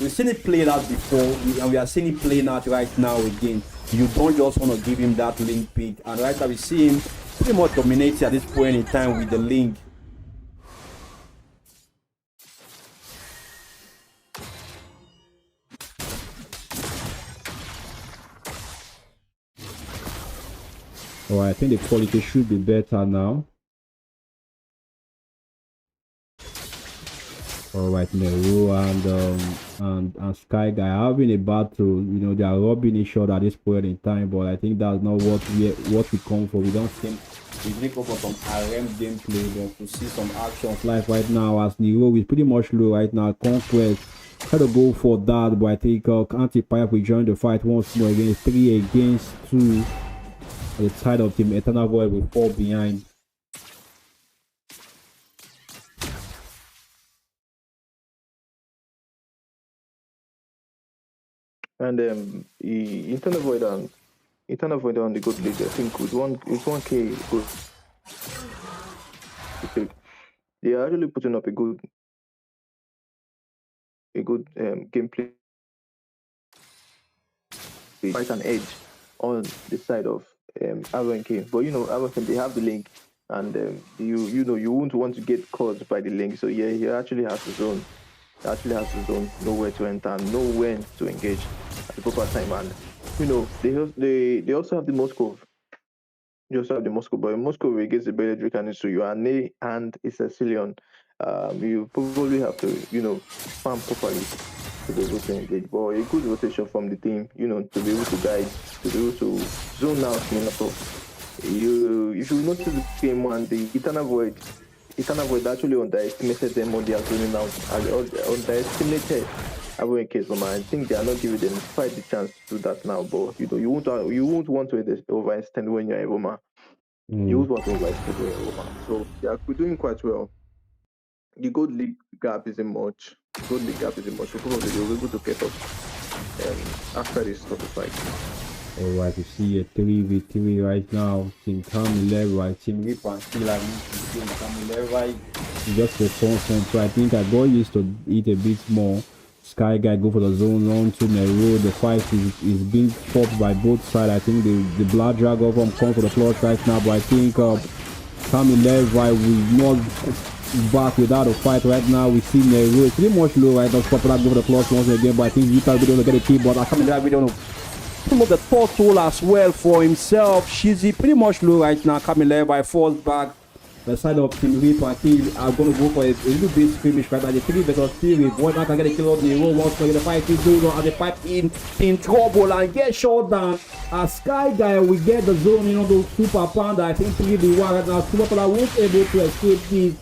we've seen it played out before and we are seeing it playing out right now again. You don't just want to give him that link pick, and right now we see him pretty much dominating at this point in time with the link. Oh, I think the quality should be better now. Alright, Nero and Sky Guy having a battle. They are robbing each other at this point in time, but I think that's not what we come for. We don't think we didn't come for some RM gameplay, but to see some actions live right now as Nero is pretty much low right now. Conquest try to go for that, but I think Anti-Pipe will join the fight once more against 3 against 2. The side of Team Eternal Void will fall behind. And Eternal Void on the good league, I think with 1K good. They are actually putting up a good gameplay, fight an edge on the side of RNK. But RNK, they have the link, and you won't want to get caught by the link. So yeah, he actually has his own. Know where to enter and know when to engage at the proper time. And they also have the Moscow. You also have the Moscow, but in Moscow against the Beledric and Isuyu and a Sicilian. You probably have to farm properly to be able to engage. But a good rotation from the team, to be able to guide, to be able to zone out Minato. If you notice the game 1, the Eternal Void actually underestimated them on their zoning out. Underestimated every case, but I think they are not giving them quite the chance to do that now. But you won't want to overextend when you're a Roma. You won't want to overextend when you're a Roma. So we're doing quite well. The gold league gap isn't much. So probably they'll be able to get up after this sort of fight. Alright, you see a 3v3 right now. Team Camileva, Team Rip and still Team Camileva just for fun. So I think I got used to it a bit more. Sky Guy go for the zone on to Nero. The fight is being fought by both sides. I think the Blood Dragon from come for the clutch right now, but I think Tommy Levi will not back without a fight right now. We see Nero. It's pretty much low right now. Popular go for the clutch once again, but I think Vita will be able to get a kill. But Tommy Levi don't know. Pull up the third tool as well for himself. Shizzy pretty much low right now. Coming Levi falls back. The side of Team Reap and Team are going to go for a little bit skirmish right now. The 3 versus 3. One man can get a kill on the road. Once again, the fight is going on and the fight in trouble and get shot down. As Sky Guy will get the zone, you know, those Super Panda. I think 3v1 right now. Super Panda won't able to escape the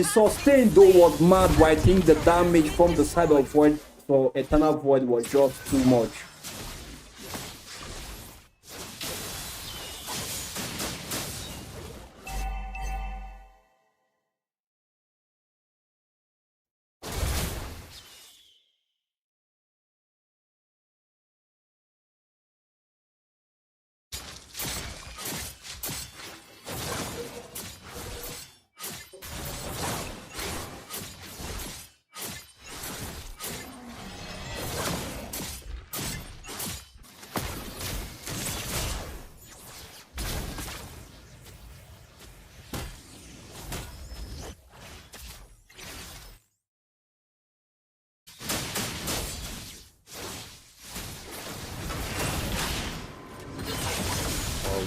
sustain though was mad, but I think the damage from the side of Void for Eternal Void was just too much.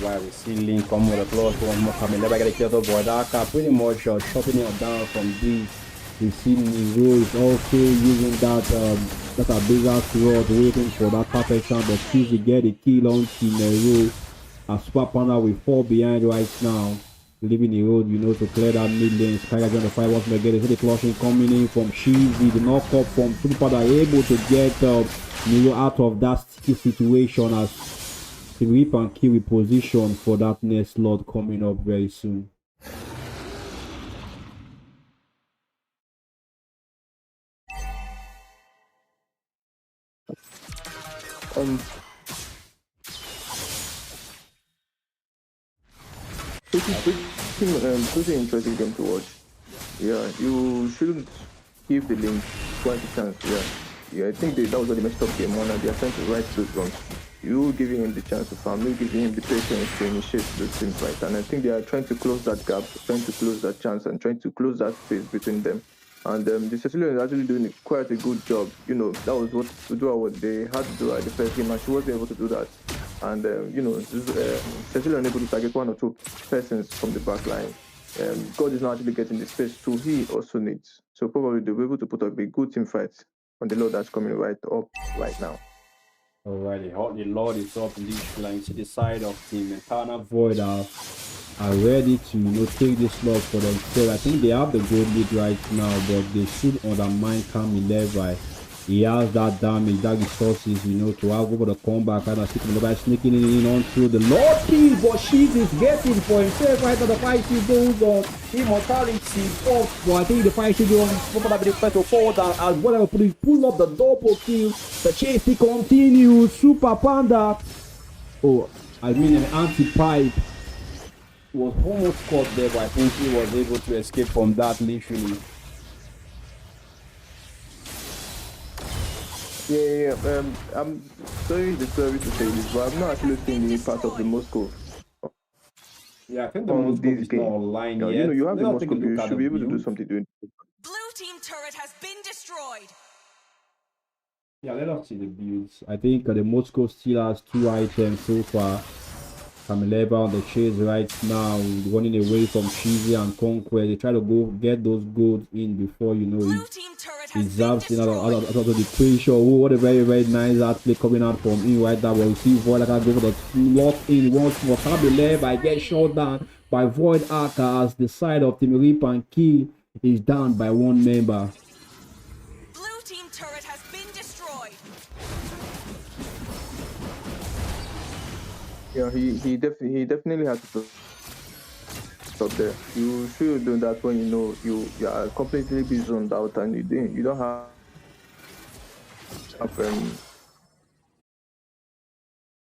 Alright, we see Link come with a plus one more coming. Never get a kill to Boydaka. Pretty much shutting it down from D. We see Nero is also using that Abiza's rod, waiting for that perfect shot, but choose to get a kill on to Nero. As Super Panda will fall behind right now, leaving the road, you know, to clear that mid lane. Sky on the fight once again. They see the clutching coming in from Cheesy, the knock-up from Super Panda, able to get Nero out of that sticky situation as Reap and Kiwi position for that next slot coming up very soon. Pretty interesting game to watch. Yeah, you shouldn't give the Link quite a chance. Yeah, I think that was what they messed up game one, and they are trying to right those wrongs. You giving him the chance to farm, you giving him the patience to initiate those things right, and I think they are trying to close that gap, trying to close that chance, and trying to close that space between them. And the Cecilian is actually doing quite a good job. You know, that was what they had to do at the first game, and she wasn't able to do that. And you know, Cecilian able to target 1 or 2 persons from the back line. God is not actually getting the space too. He also needs. So probably they'll be able to put up a good team fight on the load that's coming right up right now. Alrighty, the Lord is up in this line to the side of Team Eternal Void are ready to, you know, take this slot for themselves. I think they have the gold lead right now, but they should undermine Camille Levi. He has that damage, that resources, you know, to have over the comeback. And I see Camille Levi sneaking in onto the Lord King, but she is getting for himself right now. The fight she goes on. Immortality off, but I think the fight should go on. Probably to forward as well. Pull up the double kill. The chase continues. Super Panda. Oh, I mean an anti-pipe was almost caught there, but I think he was able to escape from that literally. Yeah. I'm sorry the service to say this, but I've not actually seen the impact of the Moscow. Yeah, I think the Moscow is not online yet. You know, you have the Moscow, you should be able to do something doing. Blue team turret has been destroyed. Yeah, let us see the builds. I think the Moscow still has 2 items so far. Camileva on the chase right now, running away from Cheesy and Conquest. They try to go get those golds in before, you know, it zaps in out of the equation. Oh, what a very, very nice outplay coming out from him right now. We see Void Arca go for the lock in once more. Camileva get shot down by Void Arca as the side of Team Rip and Key is down by 1 member. Blue team turret has been destroyed. Yeah, he definitely has to stop there. You should do that when you know you are completely be zoned out and you don't have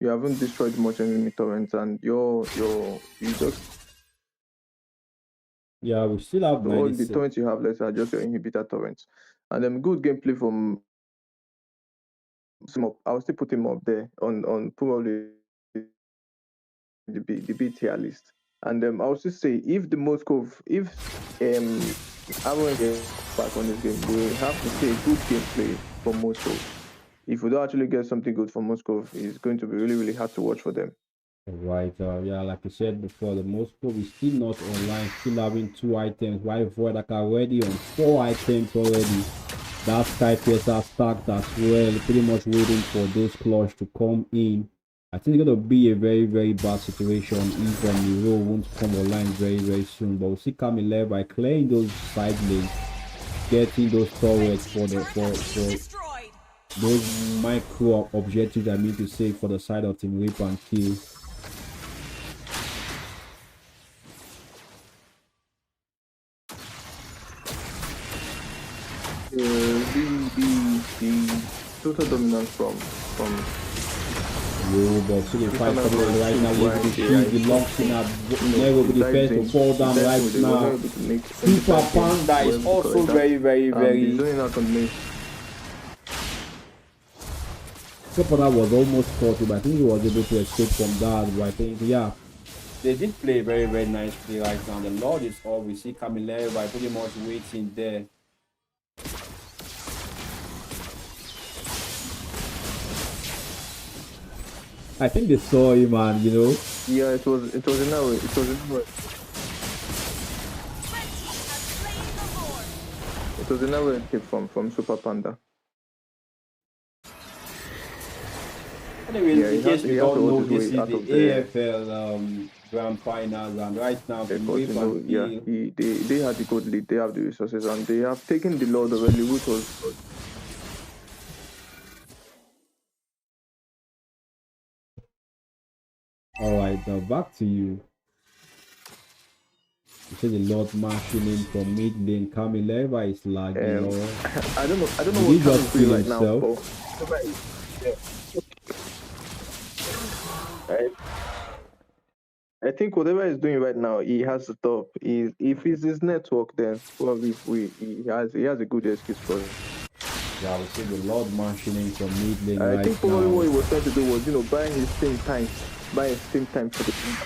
you haven't destroyed much enemy torrents and you just Yeah, we still have So all the 96. torrents you have left are just your inhibitor torrents. And good gameplay from some up. I'll still put him up there on probably the B tier list. And I will still say if the Moscow, if Aaron gets back on this game, we have to see a good gameplay from Moscow. If we don't actually get something good from Moscow, it's going to be really, really hard to watch for them. Right, yeah, like I said before, the Moscow is still not online, still having 2 items, while Voidak already on 4 items already. That Skypiercer are stacked as well, pretty much waiting for those clutch to come in. I think it's gonna be a very, very bad situation if the row won't come online very, very soon. But we'll see Camille by clearing those side lanes, getting those turrets for the Destroyed. those micro objectives I mean to say for the side of Team Rape and Kill. The total dominance from Yo, but see the fight coming on right now. Look at the shield, the locks in up. Never be the first to fall down right now. Super Panda is also very, very, very. Super Panda was almost 40, but I think he was able to escape from that. But I think, yeah, they did play very, very nicely right now. The Lord is all. We see Camille by pretty much waiting there. I think they saw him, man, you know. Yeah, it was in a way. It was in a way. It was in a way tip from Super Panda. Anyways, in case you don't know, this is the AFL Grand Finals, and right now, they had the good lead, they have the resources, and they have taken the Lord already, which was. Alright, now back to you. You see the Lord marching in from mid lane. Camileva is lagging. I don't know what's happening to you right now. I think whatever he's doing right now, he has to stop. If it's his network, then probably he has a good excuse for it. Yeah, I would say the Lord marching in from mid lane I think probably what he was trying to do was, buying his same time for the team.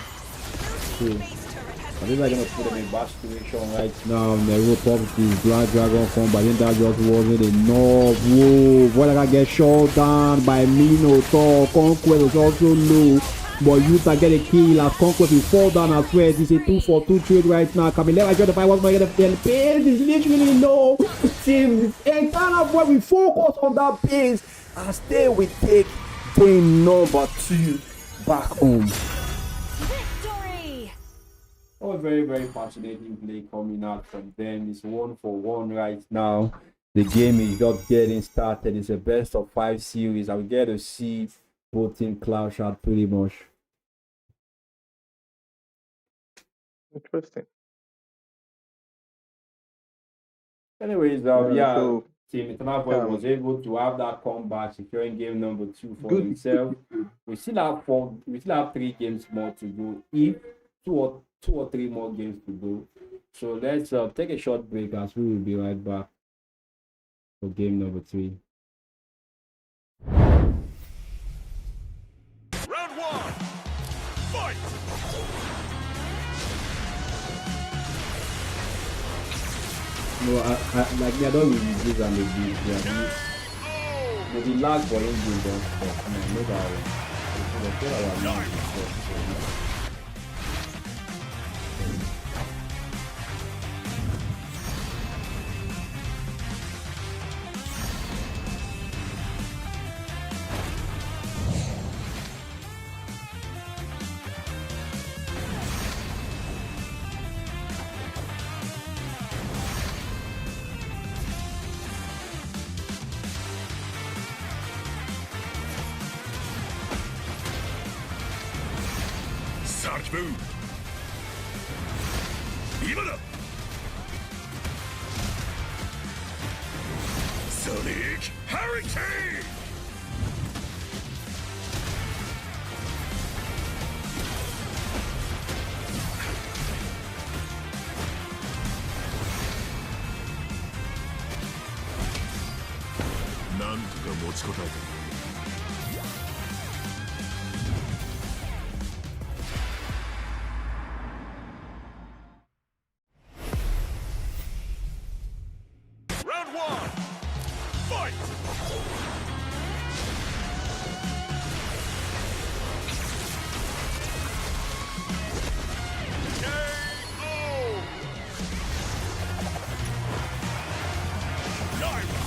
True. I think I'm gonna put him in a bad situation right now. Nero properties, Black Dragon form, but I think that just wasn't enough. Whoa, what I get shot down by Minotaur. Conquest is also low. But Utah get a kill as Conquest will fall down as well. It's a 2-for-2 trade right now. Camille, I got the 5 get the pace is literally low. Team entire where we focus on that pace. And stay we take game number 2 back home. Victory! Oh, very, very fascinating play coming out from them. It's 1-for-1 right now. The game is just getting started. It's a best of 5 series. I'll get to see both team clash out pretty much. Interesting. Anyways, so, Team Eternal Void was able to have that comeback, securing game number 2 for himself. We still have 3 games more to go. If two or three more games to go. So let's take a short break as we will be right back for game number 3. Round 1. Fight. No, I don't really use and the beat. Yeah, the lag for engine don't stop. No, no doubt. Sarge move. Imada. Sonic Hurricane. なんとか持ちこたえた。Round one, fight! KO! Naira!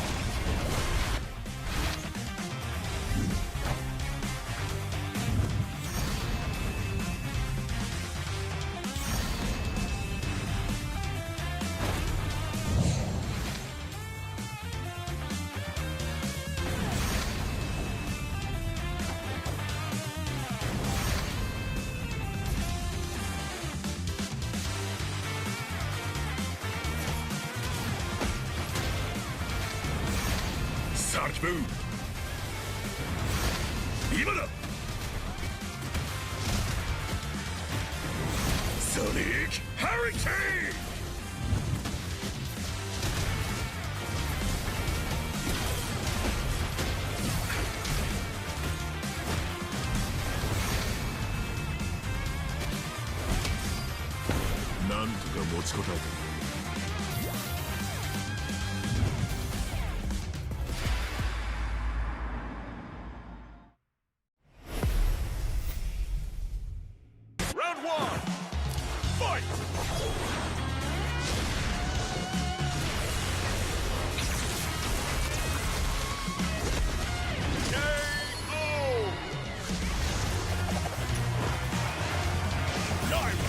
Sarge move! 今だ! Sonic Hurricane!なんとか持ちこたえた。Round one, fight! KO! Naira!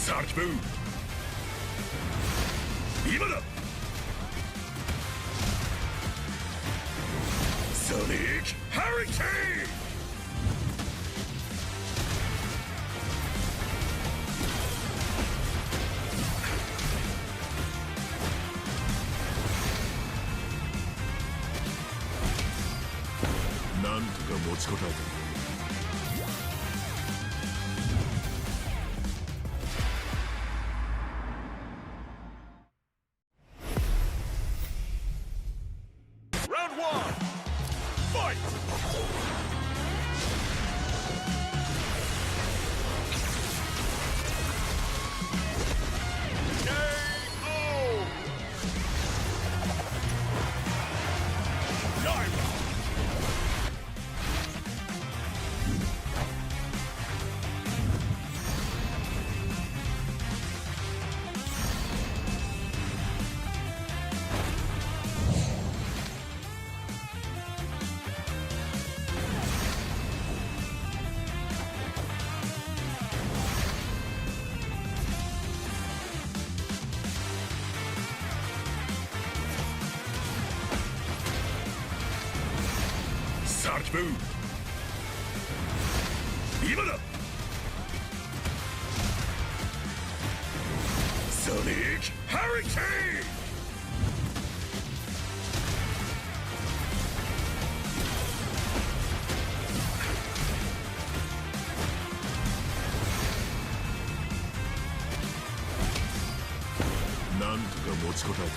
Sarge move! 今だ! Sonic Hurricane!なんとか持ちこたえた。Round one, fight! KO! Naira! Sarge move! 今だ! Sonic Hurricane!なんとか持ちこたえた。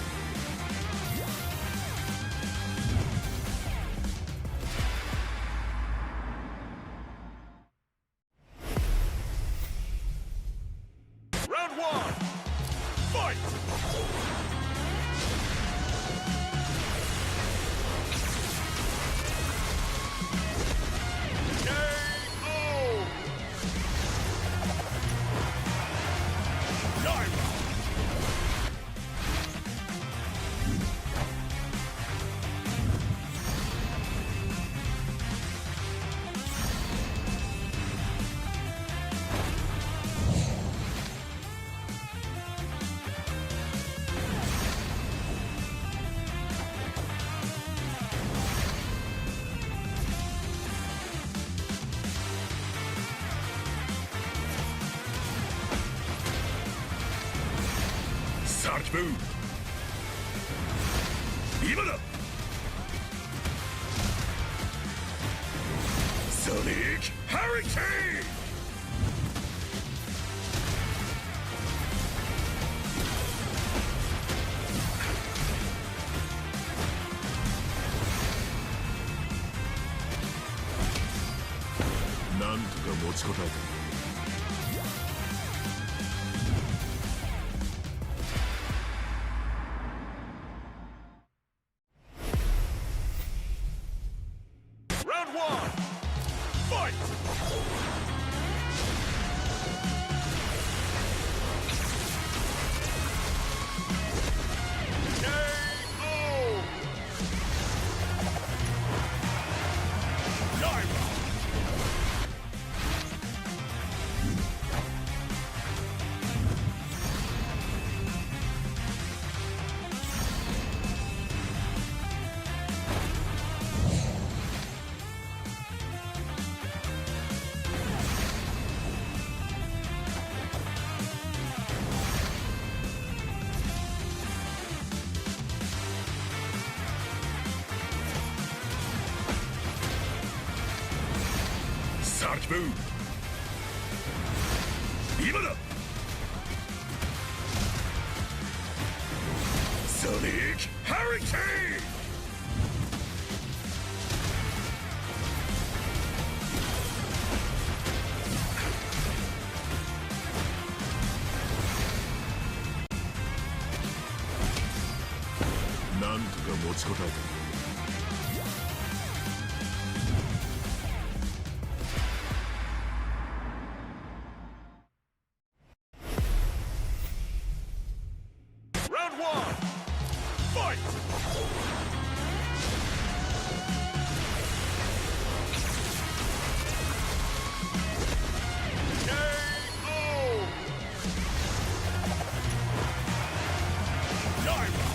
Round one, fight! KO! Naira! Sarge move. Imada. Sonic Hurricane. Round one. Fight. KO. Naira. Sarge move. Imada. Sonic Hurricane. Round one. Fight. KO. Naira.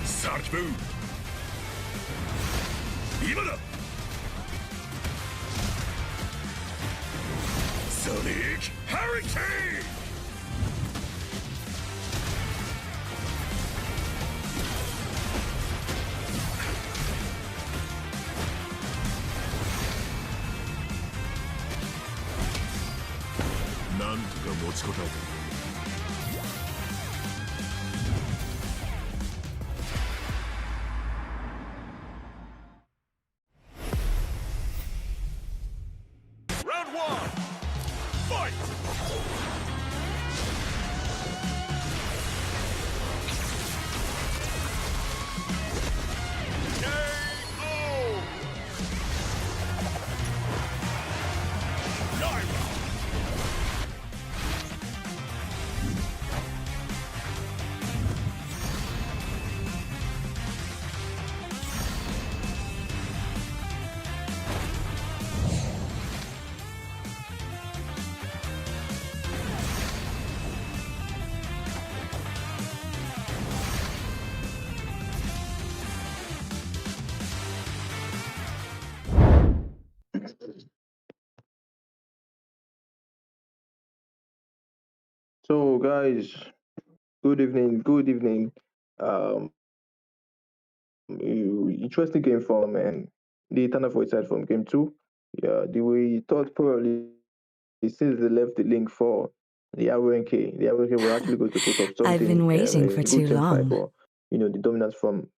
Sarge move. Imada. Sonic Hurricane. Round one. Fight. KO. Naira. So, guys, good evening. Good evening. Um, interesting game from and the Eternal Void side from game two. Yeah, the way thought probably since they left the link for the RNK were actually going to put up I've something been waiting for a good too team fight, long. but the dominance from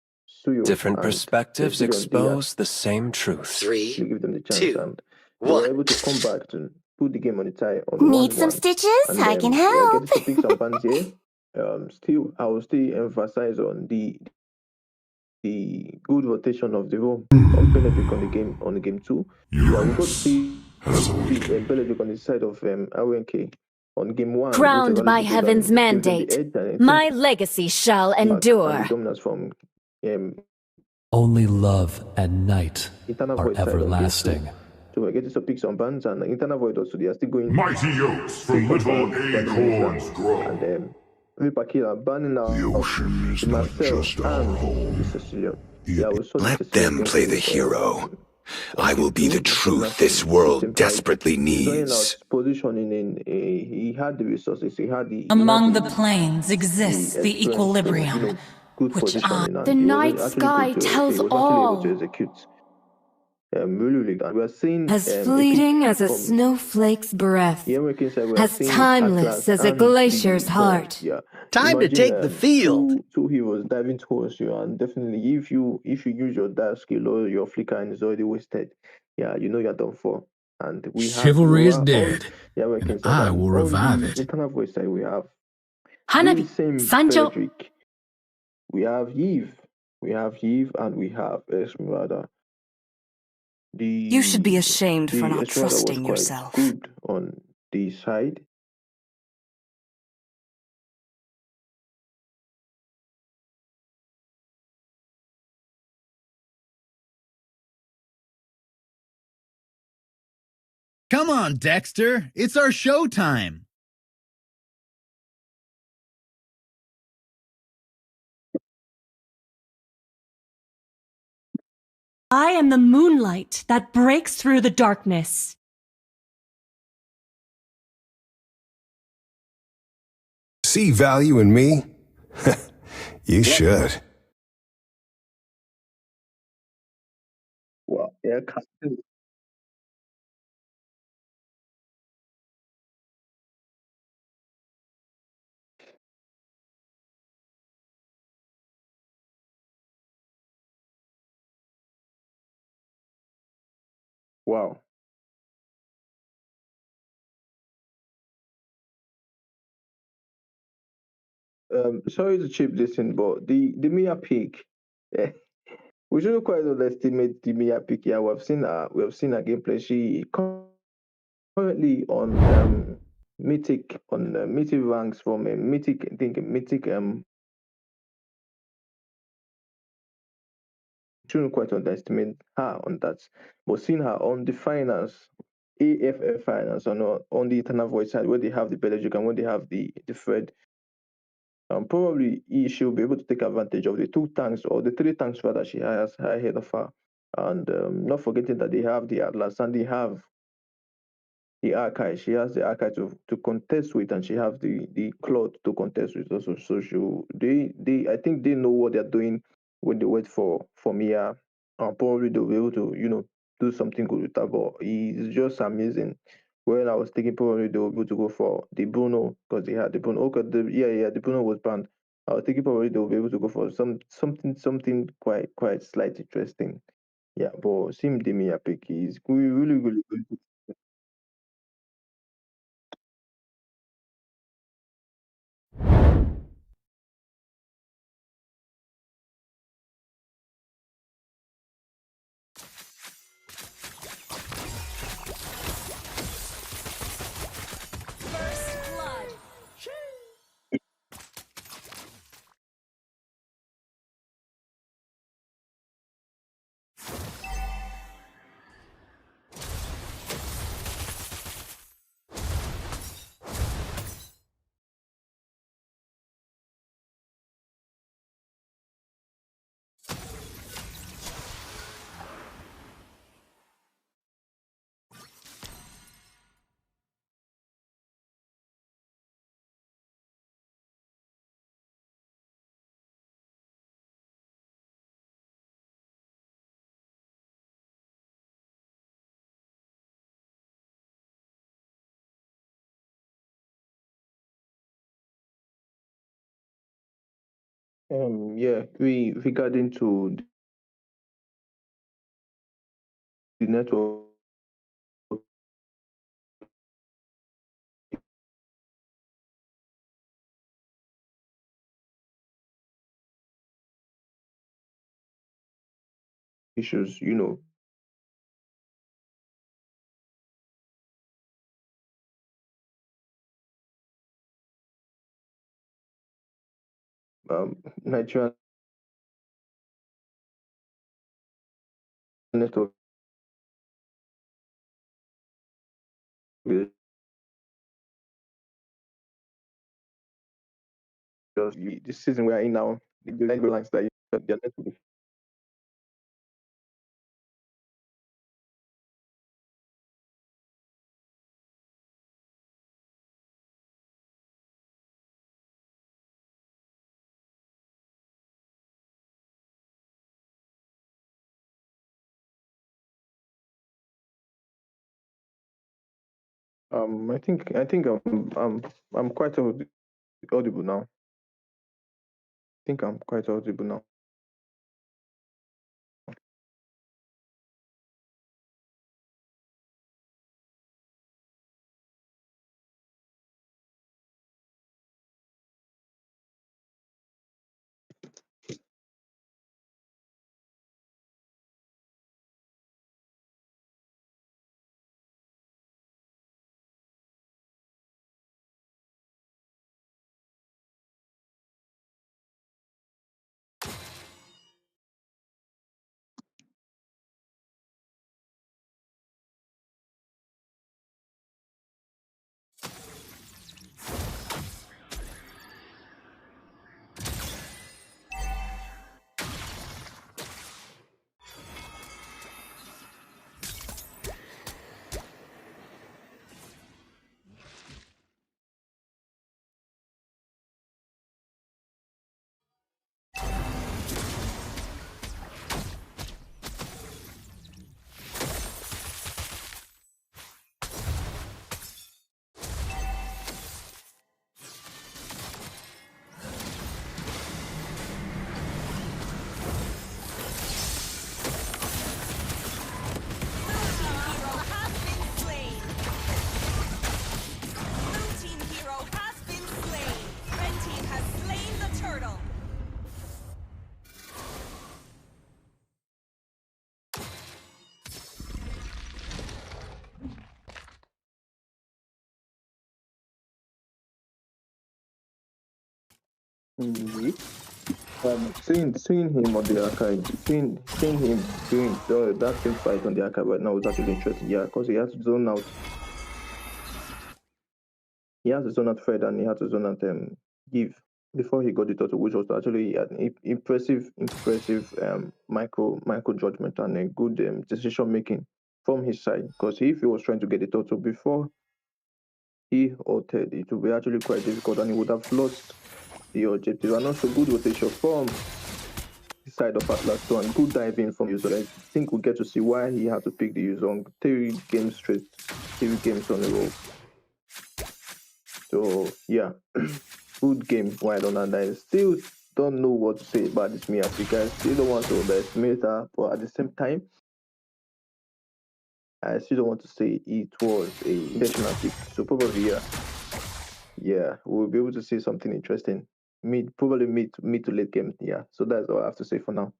Suyo Different and perspectives Leon they expose the same truth. actually 3, give them the chance, 2, and they were 1. able to come back to put the game on the tie on Need one some one, stitches? and I can we're help. getting to pick some fans here. Still, I will still emphasize on the good rotation of the role of Benedict on the game two. Yeah, we got to see Benedict on the side of RNK. on game one, which Crowned actually by gives heaven's them the mandate, edge, and I think my legacy shall and the endure. dominance from Only love and night internal are void side on game two. everlasting. So we're getting some picks on bans and internal void also. They are still going Mighty oaks take from some little bans, banning acorns grow. and Vipakila banning out The ocean is the not Marcel just our and the home. Sicilian. Yeah, we saw the Let Sicilian them game play the two, hero. on I will game be two. the truth this Same world side. desperately Showing us needs. positioning he had the resources, he had the Among the planes exists the experience for, equilibrium, good which positioning, and The he was night actually sky good to tells he was actually able to all. execute really, really good. And we are seeing As a fleeting pick as a from snowflake's breath, the American side. We are as seeing timeless Atlas as a and the glacier's Thor. heart. Yeah, Time to imagine, take the field. two heroes diving towards you, and definitely if you use your dive skill or your flicker and it's already wasted, yeah, you know you're done for. And we have Chivalry is Laura on dead, the American and side, I and will on revive the it. internal voice side we have the Hanabi, same Sancho. Frederick. We have Eve, and we have Esmeralda. You should be The ashamed for not Esmeralda was trusting quite yourself. good on the side. Come on, Dexter. It's our showtime. I am the moonlight that breaks through the darkness. See value in me? You should. Wow, yeah, Captain. Wow. Sorry to chip this in, but the Mia pick, yeah, we shouldn't quite underestimate the Mia pick. Yeah, we have seen her gameplay. She currently on mythic ranks from a mythic, I think mythic shouldn't quite underestimate her on that. But seeing her on the finals, AFF finals, on the Eternal Void side where they have the Pelagic and when they have the Fred, probably she'll be able to take advantage of the two tanks or the three tanks rather she has ahead of her. And not forgetting that they have the Atlas and they have the archive. She has the archive to contest with, and she has the cloth to contest with also. So they I think they know what they're doing when they wait for Mia. Probably they'll be able to do something good with that. But he's just amazing. When I was thinking probably they were able to go for the Bruno because they had the Bruno. Okay, the Bruno was banned. I was thinking probably they will be able to go for something quite slight interesting. Yeah, but Sim the Mia pick is really really good. First blood. Yeah, we regarding to the network issues, Nigerian network is just this season we are in now. The lines that their network. I think I'm quite audible now. I think I'm quite audible now. Hero has been slain. Blue team hero has been slain. Red team has slain the turtle. Wait. Seeing him on the archive, seeing him doing that same fight on the archive right now is actually interesting. Yeah, because he has to zone out. He has to zone out Fred and he had to zone out Give before he got the turtle, which was actually an impressive micro judgment and a good decision making from his side. Because if he was trying to get the turtle before he altered, it would be actually quite difficult and he would have lost the objective. And also good rotation from the side of Atlas too, and good diving from user. I think we get to see why he had to pick the user on 3 games straight, 3 games on a roll. So yeah, good game wide on, and I still don't know what to say about this Miyashika. I still don't want to underestimate her, but at the same time, I still don't want to say it was a intentional pick. So probably yeah, we'll be able to see something interesting. Probably mid to late game. Yeah, so that's all I have to say for now.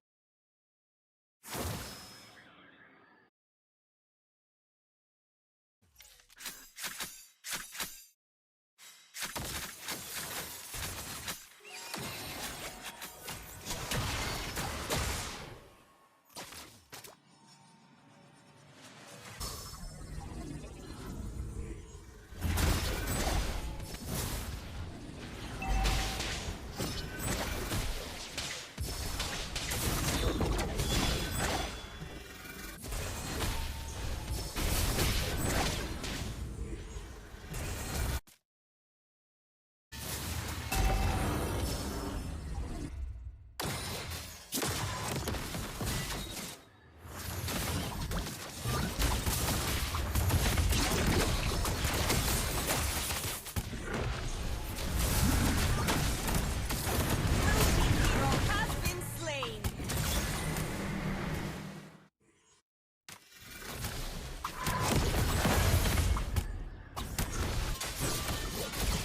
Hero has been slain.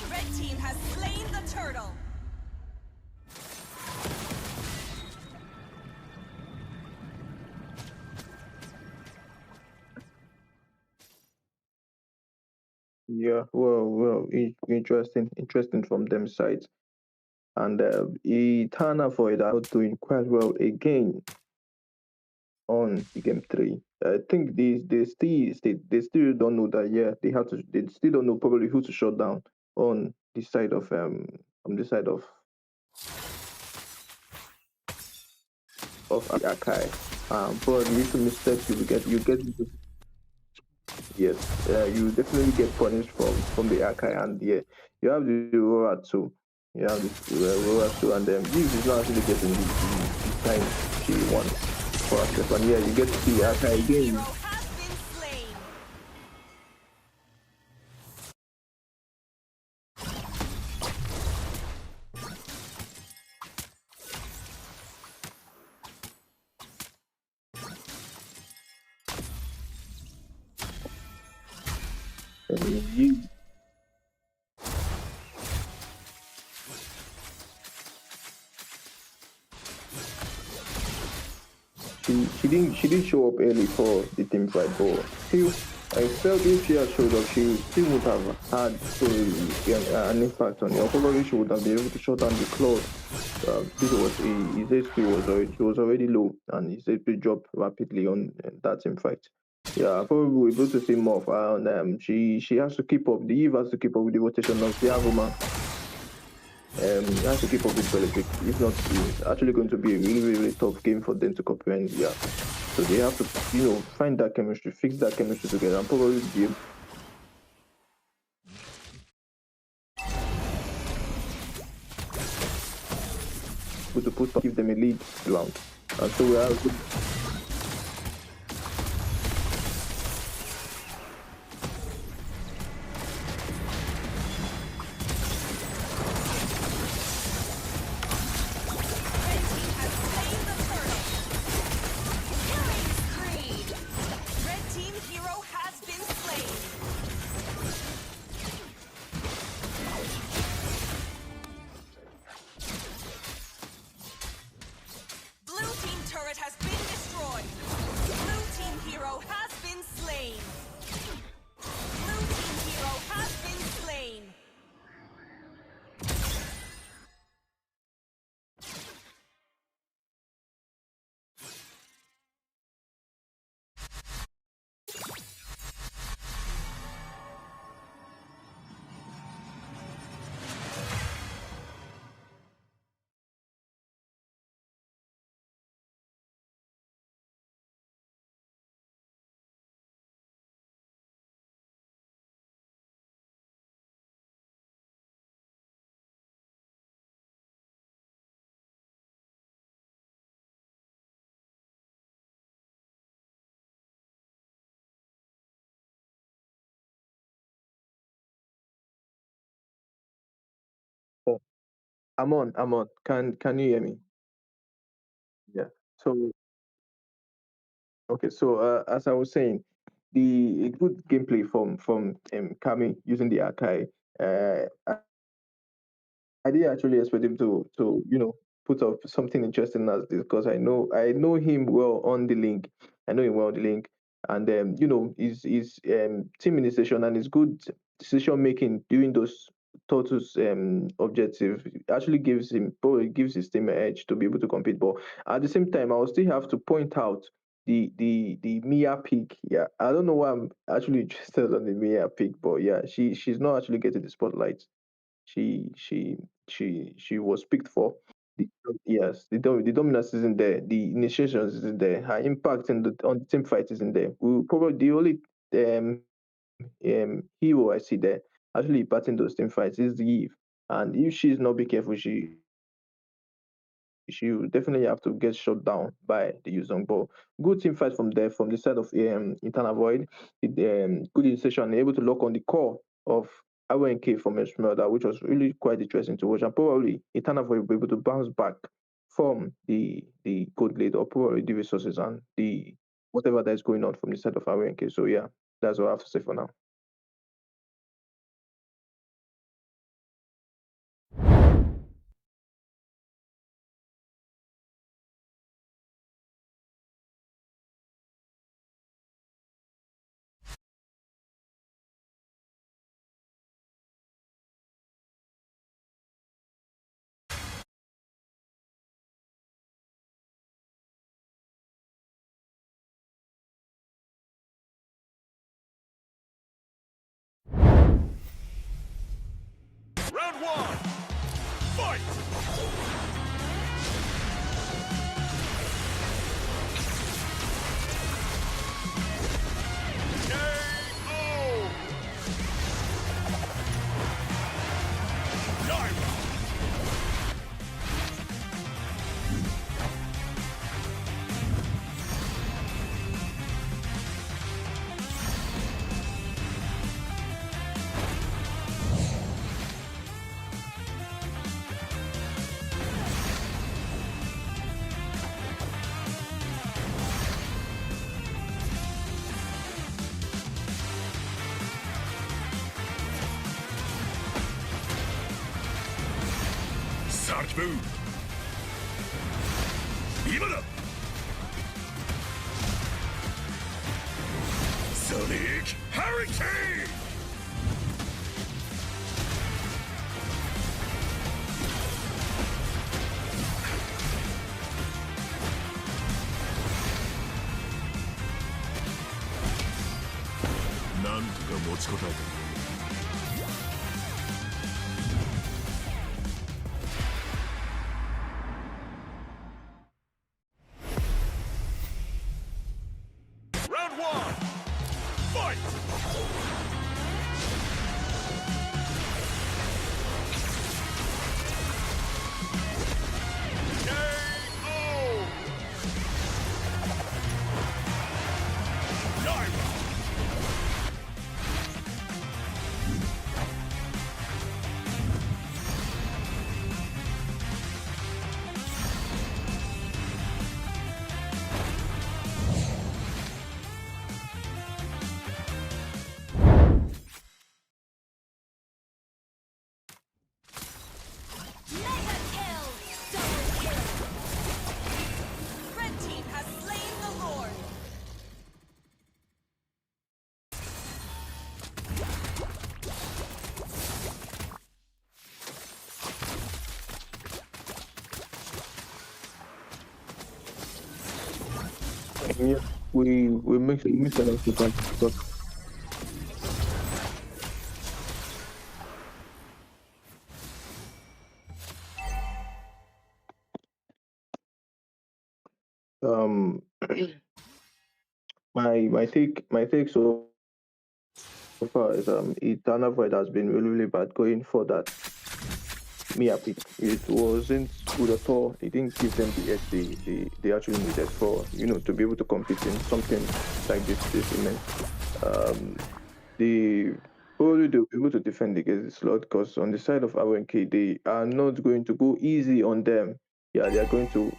Red team has slain the turtle. Yeah, well, interesting from them sides. And Eternal Void are not doing quite well again on the game three. I think they still don't know that. Yeah, they still don't know probably who to shut down on the side of Akai. But little mistakes you get yes, you definitely get punished from the Akai, and yeah, you have the Aurora too. You have this Aurora too, and Eve is not actually getting the time she wants for herself, and yeah, you get to see Akai Hero again. has been slain. You she didn't show up early for the team fight, but still, I felt if she had showed up, she still would have had probably an impact on it. Or probably she would have been able to shut down the Claude. This was his HP was already low, and his HP dropped rapidly on that team fight. Yeah, probably we'll be able to see more of her. And she has to keep up. The Eve has to keep up with the rotation of the Avuma. He has to keep up with Belichick. If not, it's actually going to be a really, really, really tough game for them to comprehend. Yeah. So they have to, find that chemistry, fix that chemistry together, and probably be able to give them a lead round. And so we are Red team has slain the turtle. Killing spree. Red team hero has been slain. Blue team turret has been destroyed. Blue team hero has been slain. Blue team hero has been slain. oh, I'm on. Can you hear me? Yeah. So okay, so as I was saying, the a good gameplay from Kami using the Akai. I didn't actually expect him to put up something interesting as this because I know him well on the link. I know him well on the link, and his team initiation and his good decision making during those Totus objective actually gives his team an edge to be able to compete. But at the same time, I will still have to point out the Mia pick. Yeah, I don't know why I'm actually interested on the Mia pick, but yeah, she's not actually getting the spotlight she she she was picked for. The, yes, the dominance isn't there. The initiations isn't there. Her impact on the team fight isn't there. We probably the only um hero I see there actually impacting those team fights is the Eve. And if she's not be careful, she will definitely have to get shut down by the Yuzong. But good team fight from there, from the side of Internal Void. Good insertion, able to lock on the core of RNK from Esmeralda, which was really quite interesting to watch. And probably Internal Void will be able to bounce back from the gold lead or probably the resources and the whatever that is going on from the side of RNK. So yeah, that's what I have to say for now. Round one. Fight! Sarge move. 今だ。Sonic Hurricane. Nan to ka mochi kotae ta. Round one. Fight! KO! Naira! Mega kill! Double kill! Red team has slain the Lord! Yeah, we mix it up with but um my take so far is Eternal Void has been really bad going for that Mia pick. It wasn't good at all. It didn't give them the edge they actually needed for to be able to compete in something like this immense. They probably they'll be able to defend against this lot because on the side of RNK they are not going to go easy on them. Yeah, they are going to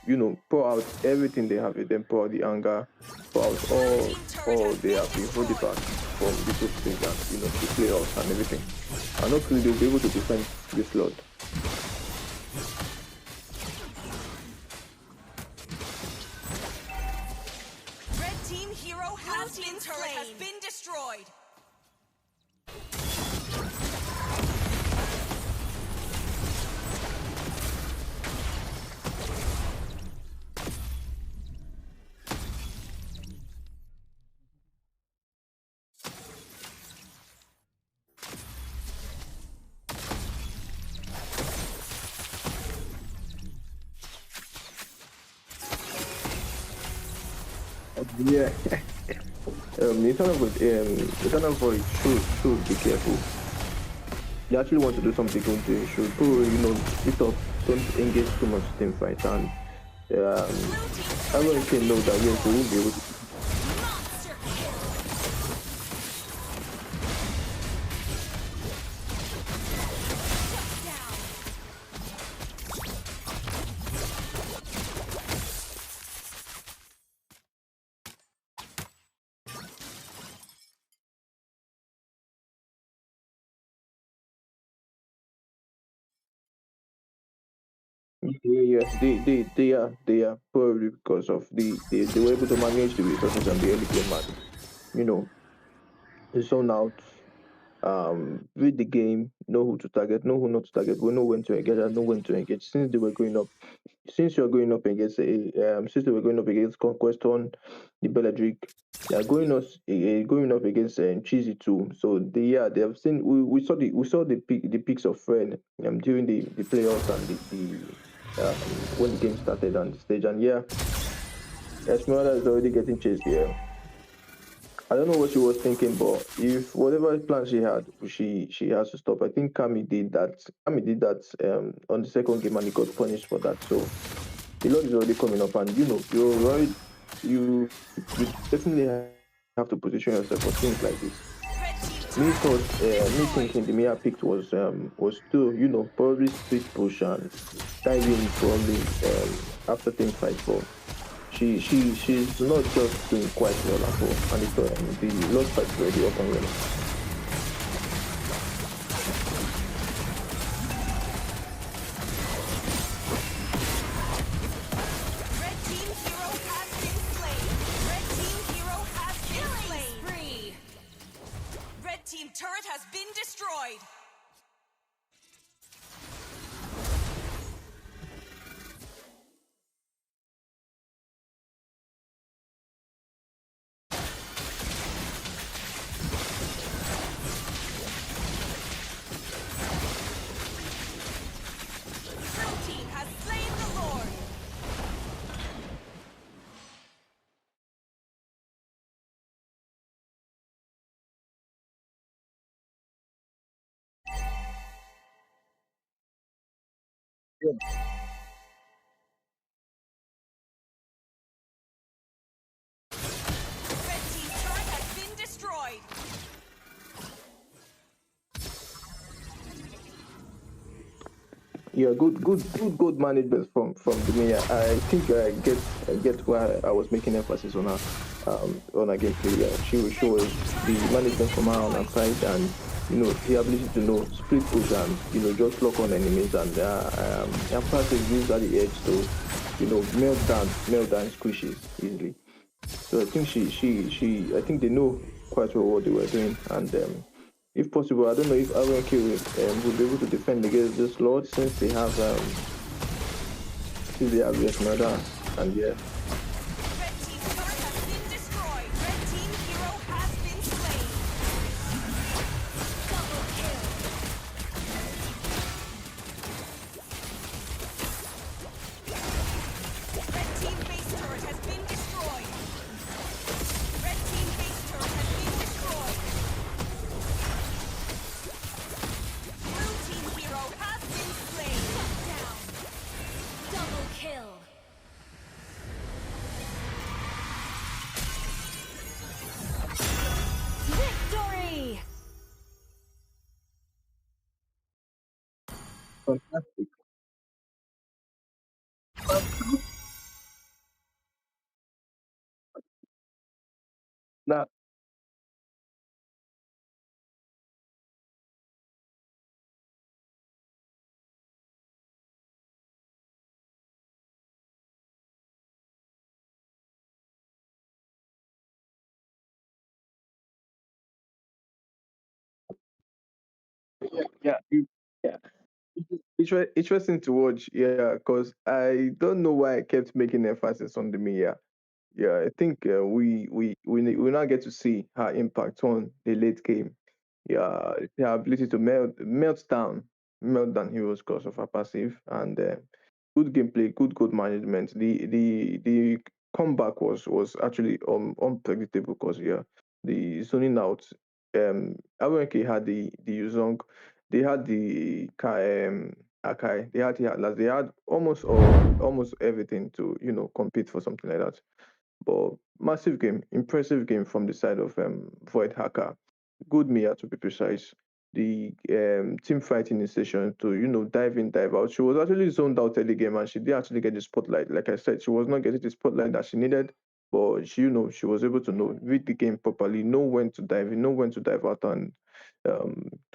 pour out everything they have in them, pour out the anger, pour out all they have been holding back from the two things and the playoffs and everything. And hopefully they'll be able to defend this lot. Red team hero has been slain. Has been destroyed. Yeah. Eternal Void should be careful. They actually want to do something good. They should probably, split up, don't engage too much team fight, and everyone can know that yes, they will be able to. Monster kill. Shut down. Yeah, they are probably because of they were able to manage the resources and the early game and you know zone out read the game, know who to target, know who not to target, we know when to engage and know when to engage. Since you're going up against since they were going up against Conquest on the Belladric, they are going up against Cheesy too. So they have seen we saw the peaks of Fred during the playoffs and the when the game started on the stage. And yeah, Esmeralda is already getting chased here. I don't know what she was thinking, but if whatever plan she had, she has to stop. I think Kami did that. Kami did that on the second game, and he got punished for that. So the Lord is already coming up, and you definitely have to position yourself for things like this. Me thinking the Mia picked was still probably split push and dive in probably after team fight, but she's not just doing quite well at all, and the Lord fight is already up and running. Red team hero has been slain. Red team hero has been slain. Spree. Red team turret has been destroyed. Blue team has slain the Lord. Red team turret has been destroyed. Yeah, good management from the Mia. I think I get why I was making emphasis on her gameplay. Yeah, she Red team was turret the has been management from her on her destroyed. side, and the ability to know split push and just lock on enemies, and her passive gives her the edge to melt down squishes easily. So I think I think they know quite well what they were doing, and if possible, I don't know if RNK will be able to defend against this Lord since they have Esmeralda, and yeah, Red team turret has been destroyed. Red team hero has been slain. Double kill. Red team base turret has been destroyed. Red team base turret has been destroyed. Blue team hero has been slain. Down. Double kill. Victory! fantastic. Now, yeah, yeah. Interesting to watch, yeah, because I don't know why I kept making emphasis on the Mia. Yeah, I think we now get to see her impact on the late game. Yeah, her ability to melt down heroes because of her passive, and good gameplay, good management. The comeback was actually unpredictable because yeah, the zoning out. RNK had the Yuzong, they had the Akai, they had the Atlas, they had almost everything to compete for something like that. But massive game, impressive game from the side of Void Hacker. Good Mia to be precise. The team fighting in session to dive in, dive out. She was actually zoned out early game and she did actually get the spotlight. Like I said, she was not getting the spotlight that she needed, but she was able to read the game properly, know when to dive in, know when to dive out, and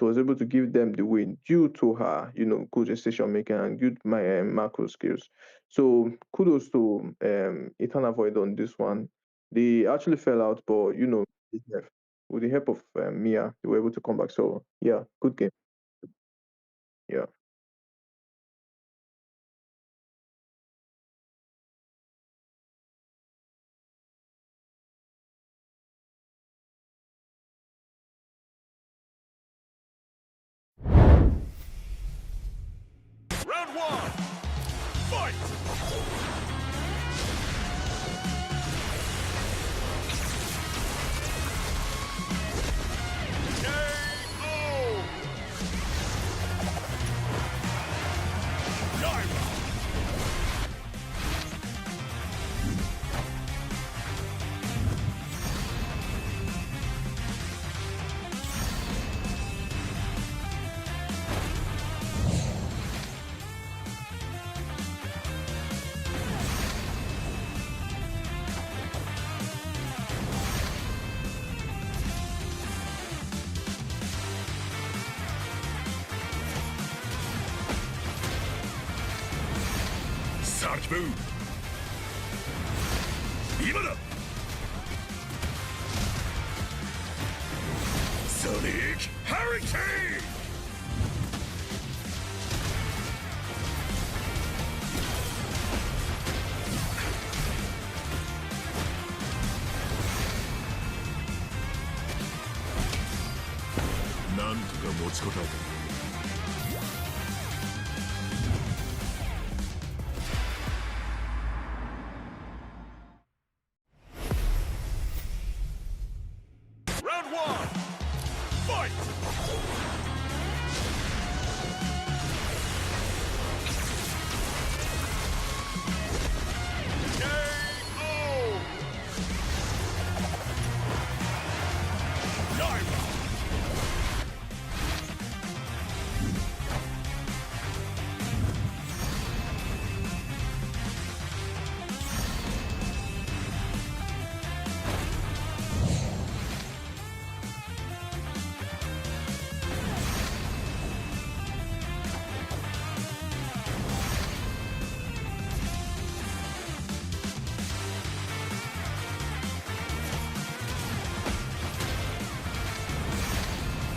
was able to give them the win due to her good decision making and good macro skills. So kudos to Eternal Void on this one. They actually fell out, but with the help of Mia, they were able to come back. So yeah, good game. Yeah. Round one. Fight. KO. Naira. Sarge move. 今だ。ソニックハリケーン。なんとか持ちこたえた。Round one. Fight. KO. Naira.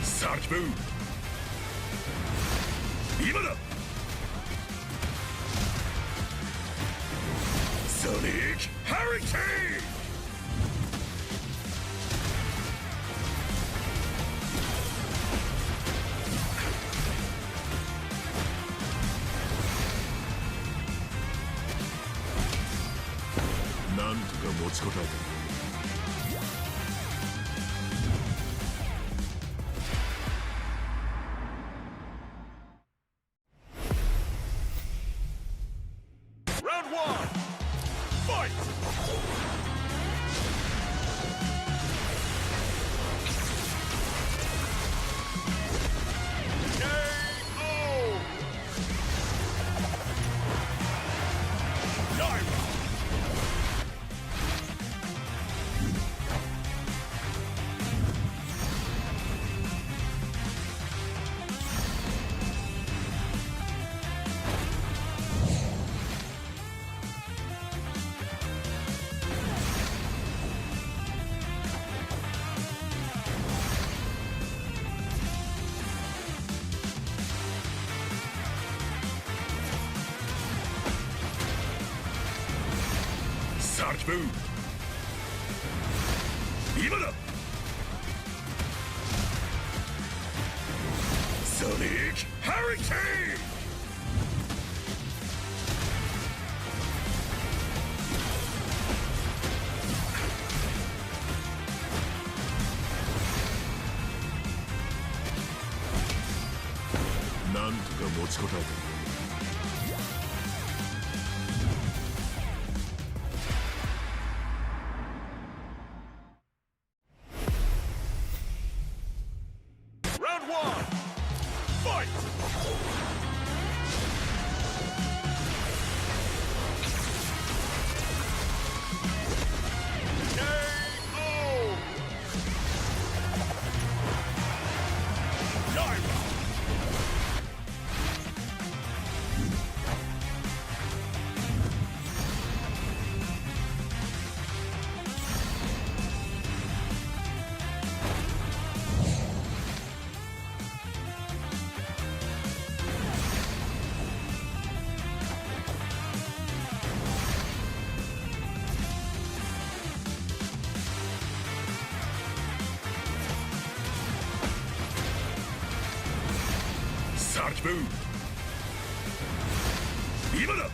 Sarge move. 今だ。ソニックハリケーン。なんとか持ちこたえた。Round one. Fight. KO. Naira. Sarge move. 今だ。ソニックハリケーン。なんとか持ちこたえた。Round one. Fight. KO. Naira. Sarge move. 今だ。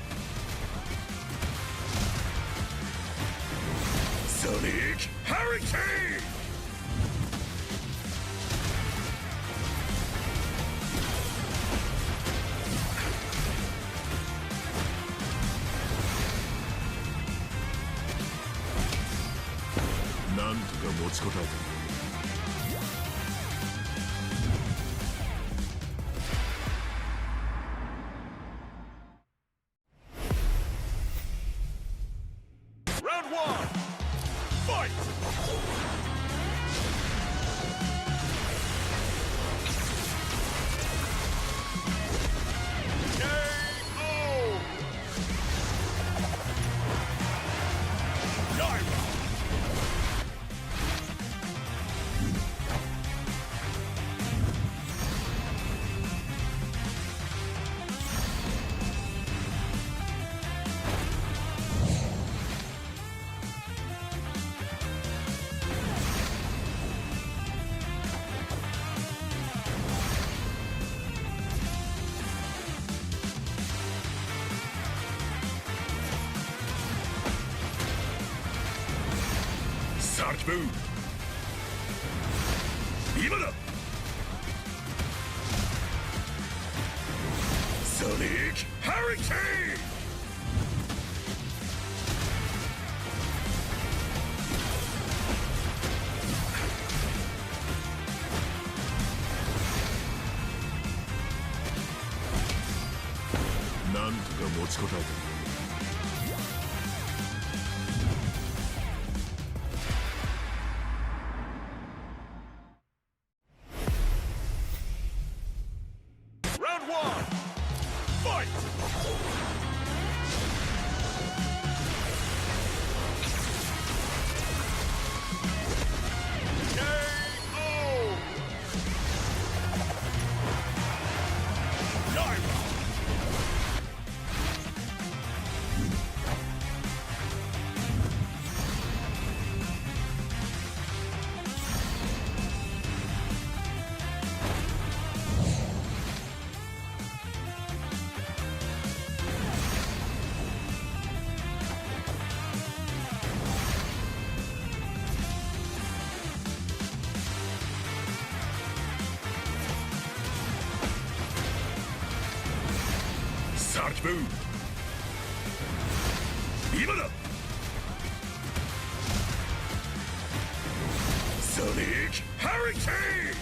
Sonic Hurricane. なんとか持ちこたえた。Round one, fight! KO! Gyro! Sarge move. 今だ。Sonic Hurricane. なんとか持ちこたえた。Round one, fight! KO! Gyro! Sarge move. 今だ。Sonic Hurricane.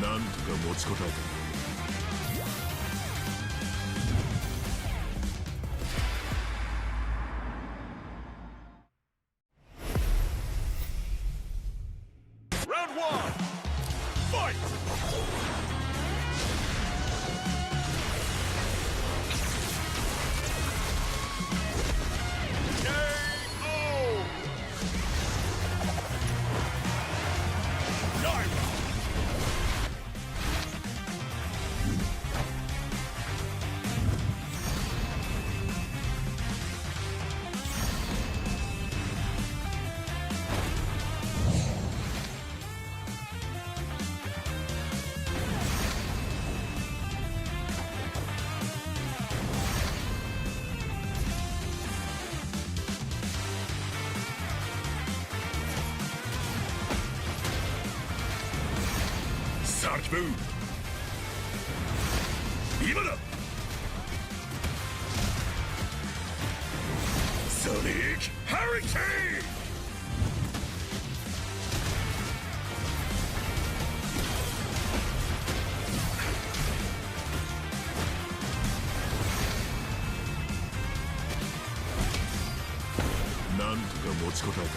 なんとか持ちこたえた。Round one, fight! KO! Gyro! Sarge move. 今だ。Sonic Hurricane. なんとか持ちこたえた。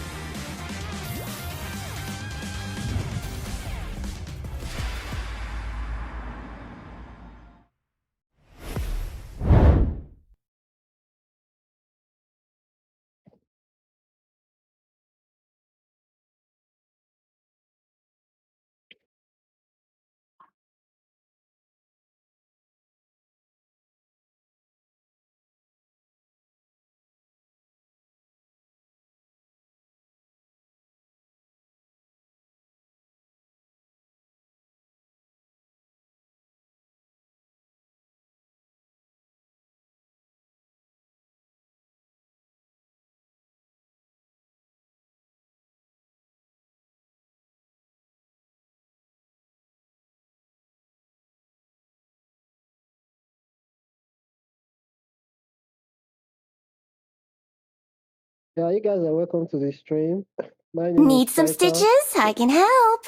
Yeah, you guys are welcome to the stream. My name Need is some Kaita. stitches? I can help.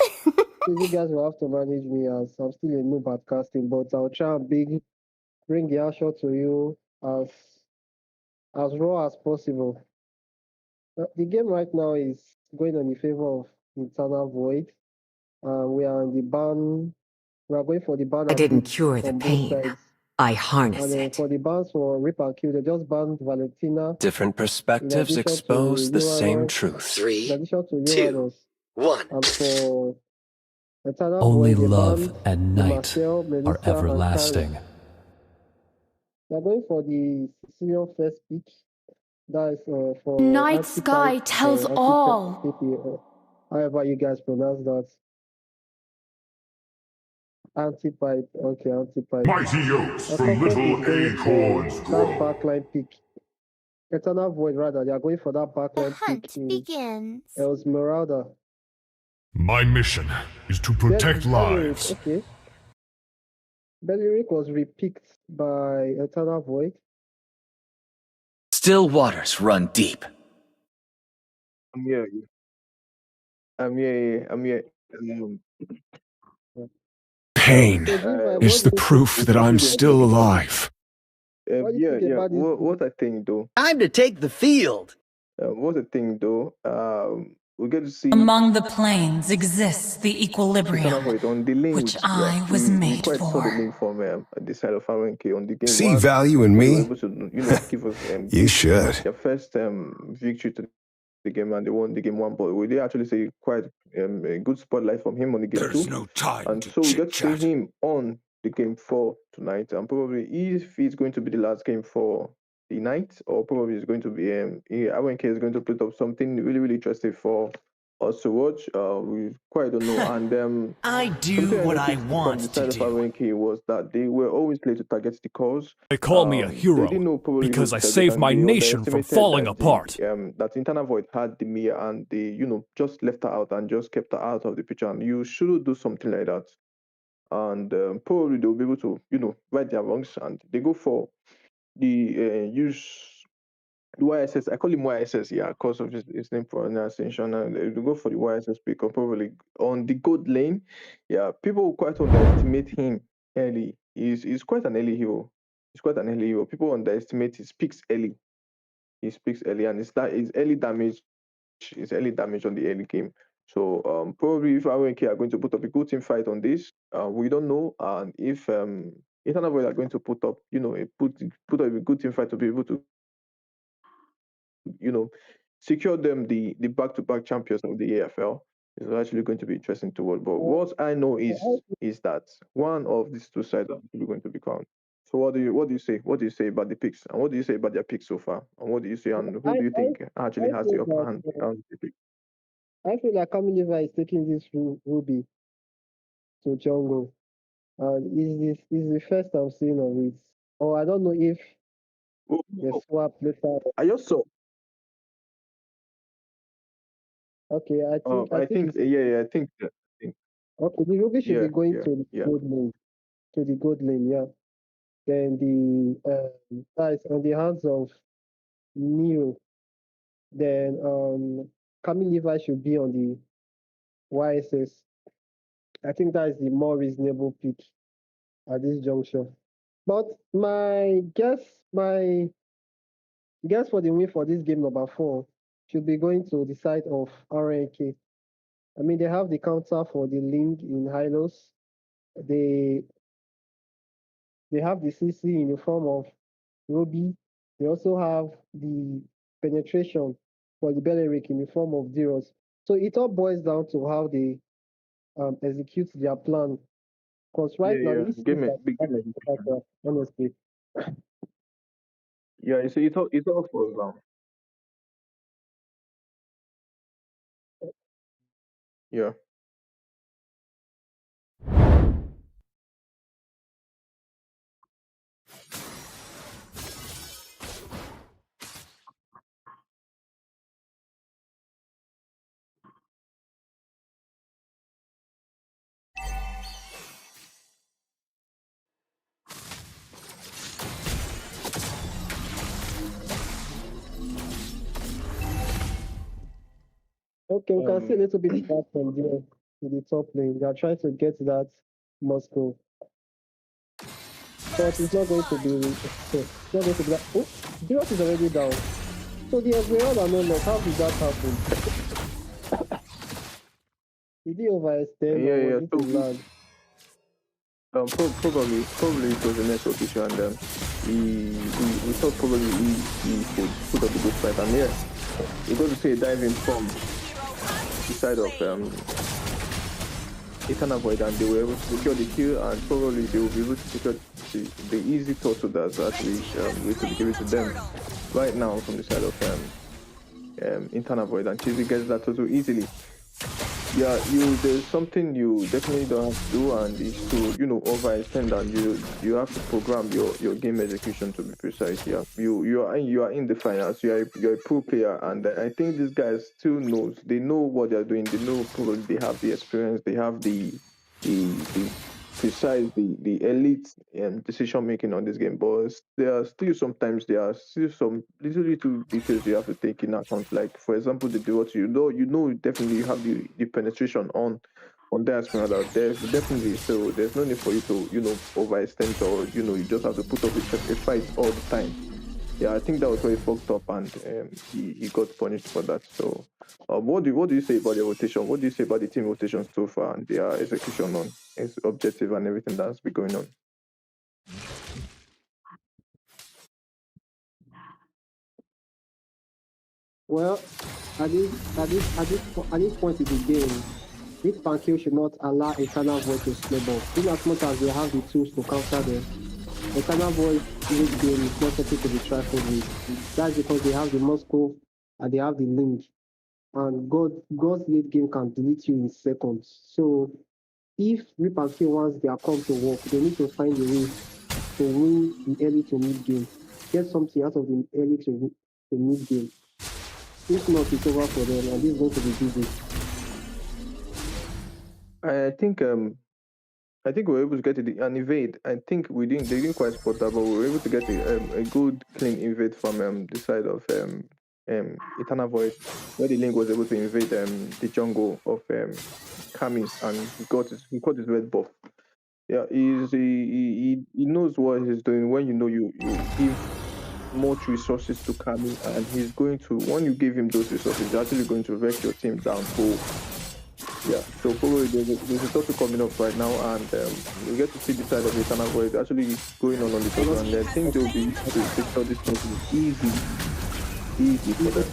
Please, you guys will have to manage me as I'm still a noob at casting, but I'll try and bring the action to you as raw as possible. The game right now is going on in favor of Internal Void. We are in the ban. We are going for the ban I and didn't pick cure the on both pain. sides. I harness And it. for the bans for Rip and Kill, they just banned Valentina Different in perspectives addition to expose the same Uranus. truth. In addition to Uranus. And for Eternal Only Void, they love banned and the night Marcel, are Melissa, and Carrie. everlasting. They're going for the Sicilian first pick. That is for Night anti-pipe sky tells or all. anti-PPA. However you guys pronounce that. Anti-pipe. Okay, anti-pipe. Mighty oaks from Comfort is little going for acorns that grow. backline pick. Eternal Void, rather. They are going for that The backline pick hunt in begins. Esmeralda. My mission is to protect Belleric, lives. okay. Belleric was repicked by Eternal Void. Still waters run deep. I'm here. I'm here. I'm here. Pain So, Levi, is what do the you think? proof It's that I'm actually going to still be fun. alive. What do you Yeah, think yeah. about this? What I think though, Time to take the field. what I think though, we get to see Among the planes exists the Eternal equilibrium, Void on the lane. which Yeah, I was we made quite saw the for. lane from the side of RNK on the game See one, value in where they were me? able to give us You should. their first victory to the game, and they won the game one. But we did actually see quite a good spotlight from him on the game There's two, no time and to so we chit get to see chat. him on the game four tonight, and probably if it's going to be the last game for the night, or probably it's going to be RNK is going to put up something really really interesting for us to watch. We quite don't know, and I do something I what I noticed from the want to side of do. RNK was that they were always late to target the calls. They call me a They hero didn't know probably who because to I target, saved and my they nation from underestimated falling that apart. that Internal Void had the Mia, and they just left her out and just kept her out of the picture. And you should do something like that, and probably they'll be able to right their wrongs, and they go for the use the YSS. I call him YSS, yeah, because of his name pronunciation. And they go for the YSS pick up probably on the gold lane. Yeah, people quite underestimate him early. He's quite an early hero. He's quite an early hero. People underestimate his picks early. He speaks early, and it's that his early damage. His early damage on the early game. So probably if RNK are going to put up a good team fight on this, we don't know. And if Eternal Void are going to put up, put up a good team fight to be able to you know, secure them the back-to-back champions of the AFL. It's actually going to be interesting to watch. But what I know is that one of these two sides are actually going to be crowned. So what do you say? What do you say about the picks? And what do you say about their picks so far? And what do you say, and who I, do you I, think actually I has feel the upper that hand on the pick? I feel like Camille Levi is taking this Ruby to jungle. And is the first I'm seeing of it. Or I don't know if Oh, they swap later. I just saw. Okay, I I think think it's yeah, I think okay. The Ruby should be yeah, going yeah, to the yeah. gold lane. To the gold lane, yeah. Then the guys on the hands of Neo. Then Camille Levi should be on the YSS. I think that is the more reasonable pick at this juncture. But my guess for the win for this game number 4 should be going to the side of RNK. I mean, they have the counter for the link in Hylos. They have the CC in the form of Ruby. They also have the penetration for the Belleric in the form of zeros. So it all boils down to how they execute their plan. Because right Yeah, now, yeah. this is Game like big game execution. honestly. Yeah, it's all for now. Yeah. Okay, we can see a Um, little bit back from there to the top lane. They are trying to get that Moscow, but it's First not going to blood. be. It's not going to be that. Oh, Darius is already down. So the Esmeralda no lock. How did that happen? Did he overextend or yeah, was yeah. it a So lag? probably it was a network issue, and we thought probably he could put up a good fight, and yeah, we got to see a diving from the side of Eternal Void, and they were able to secure the kill, and probably they will be able to secure the easy turtle that's actually going to be given to them right now from the side of Eternal Void, and Chizzy gets that turtle easily. Yeah, there's something you definitely don't have to do, and is to overextend, and you have to program your game execution to be precise. Yeah, you are in the finals. You're a pro player, and I think these guys still knows they know what they're doing. They know probably they have the experience. They have the precise the elite decision making on this game, but there are still some little details you have to take in account. Like for example, the duality. Definitely you have the penetration on that Esmeralda. There's definitely, so there's no need for you to overextend, or you just have to put up a fight all the time. Yeah, I think that was where he fucked up, and he got punished for that. So, what do you say about the rotation? What do you say about the team rotation so far and their execution on its objective and everything that's been going on? Well, at this point in the game, this Pankyo should not allow Eternal Void to slip off. In as much as they have the tools to counter them, Eternal Void late game is not something to be trifled with. That's because they have the Moscow and they have the link. And God's late game can delete you in seconds. So if Rip and K wants their come to work, they need to find a way to win the early to mid game. Get something out of the early to mid game. If not, it's over for them, and this is going to be busy. I think we were able to get an evade. I think they didn't quite spot that, but we were able to get a good clean invade from the side of Eternal Void, where the Link was able to invade the jungle of Kami, and he got his red buff. Yeah, he knows what he's doing. When you give much resources to Kami, and he's going to, when you give him those resources, he's actually going to wreck your team down. So yeah, so probably there's a total coming up right now, and we get to see the side of Eternal Void actually going on the total, and I think they'll be able to secure this total easy for them.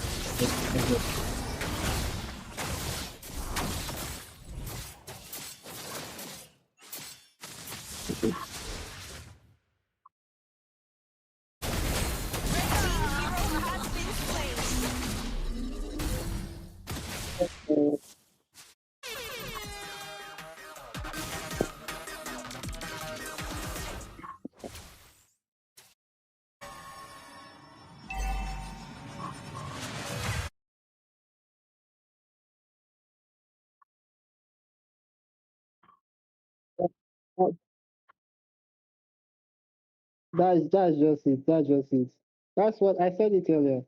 That's just it. That's just it. That's what I said it earlier.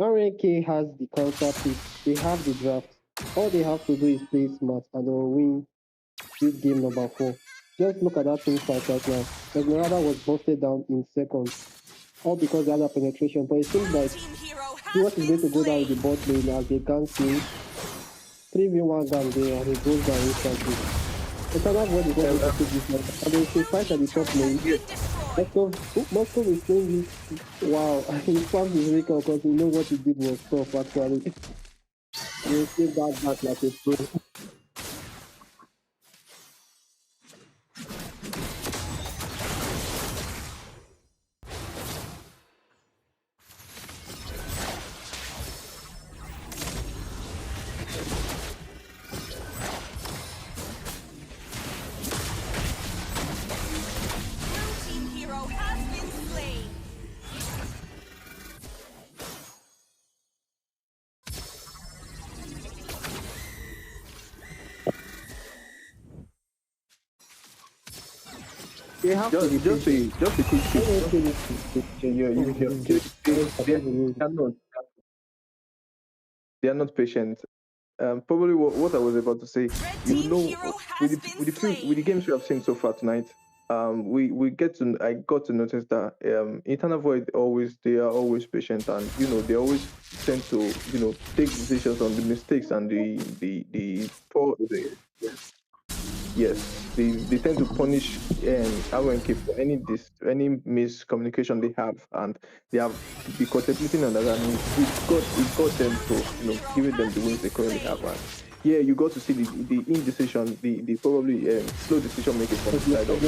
RNK has the counter pick. They have the draft. All they have to do is play smart and they will win this game number 4. Just look at that team fight right now. Esmeralda was busted down in seconds. All because they had a penetration. But it seems like Stewart is going to go down with the bot lane as they gang team. 3v1 gang there and he goes down instantly. Eternal Void is going to take this match. And they fight at the top lane. Moscow is playing this. Wow, he found his record because he knows what he did was tough actually. He still got back like a pro. Team hero has been slain. They have to be Just a quick tip. They're not patient. probably what I was about to say. You Team know, hero with has the been with the slain. with the games we have seen so far tonight, we get to I got to notice that Internal Void they are always patient, and they always tend to take decisions on the mistakes and the poor yes, they tend to punish RNK for any miscommunication they have, and they have been contemplating on that, and it got them to giving them the wins they currently have. And yeah, you got to see the indecision, the probably slow decision making from the side of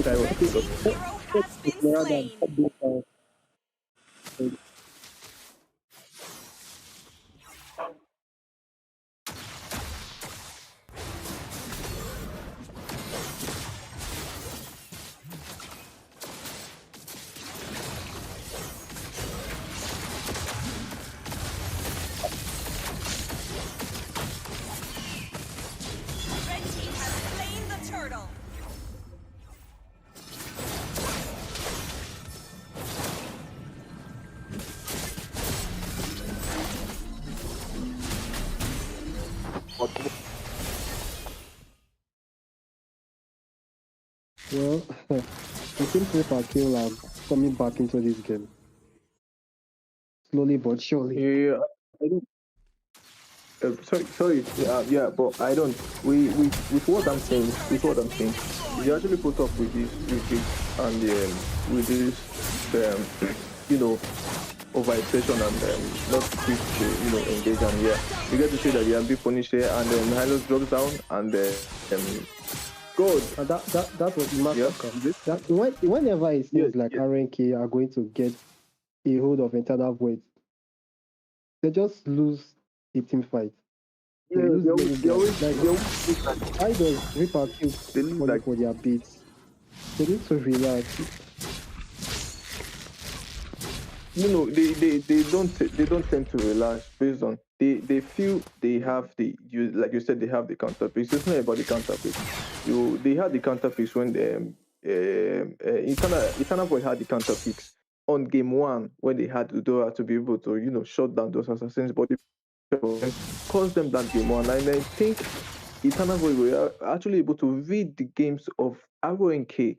Tyrant. Because Team hero has been slain. Red team has slain the turtle. Well, it seems Rip and Kill are coming back into this game. Slowly but surely. yeah, I don't. Sorry. Yeah, but I don't. We with what I'm saying, if you actually put up with this and with this, um, you know, overextension and not quick to engage, and yeah, you get to see that you are being punished here, and then Hylos drops down, and God, And that was the massacre. yeah, That whenever it yeah, seems like yeah. RNK are going to get a hold of Internal Void, they just lose a team fight. They Yeah, lose many they guys. Like, always look like why does Reaper keep they look falling like for their beats? They need to relax. they don't tend to relax based on they feel they have like you said, they have the counter picks. It's not about the counter picks. They had the counter picks when Eternal Void had the counter picks on game one when they had Udora to be able to shut down those assassins, but they caused them that game one. And I think Eternal Void were actually able to read the games of Arrow and K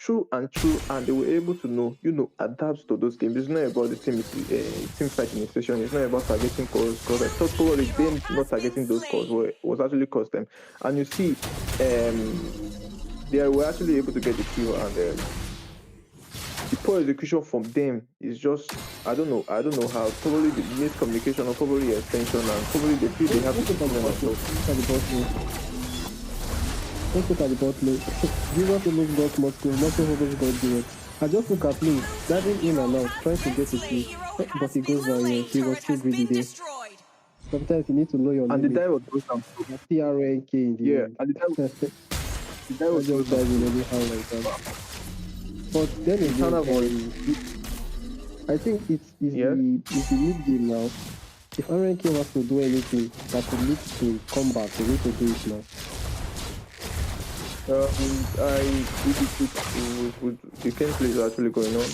true and true, and they were able to adapt to those games. It's not about the team fight initiation. It's not about targeting calls, because I thought probably them not targeting those calls was actually cost them. And you see, they were actually able to get the kill, and the poor execution from them is just I don't know how. Probably the miscommunication, or probably extension, and probably they feel they have to defend themselves. Let's look at the bot lane. Jesus almost got Moscow, Moscow almost got Duet. I just look at me, diving in and out, trying to get a kill. But he goes down here. He was too greedy there. Sometimes you need to know your And the limit. die was goes down. TRNK in the Yeah, end. and the die was just diving anyhow like that. But then again, I think it's the mid game now. If RNK wants to do anything that could lead to a comeback, they need to do it now. With the gameplay is actually going on.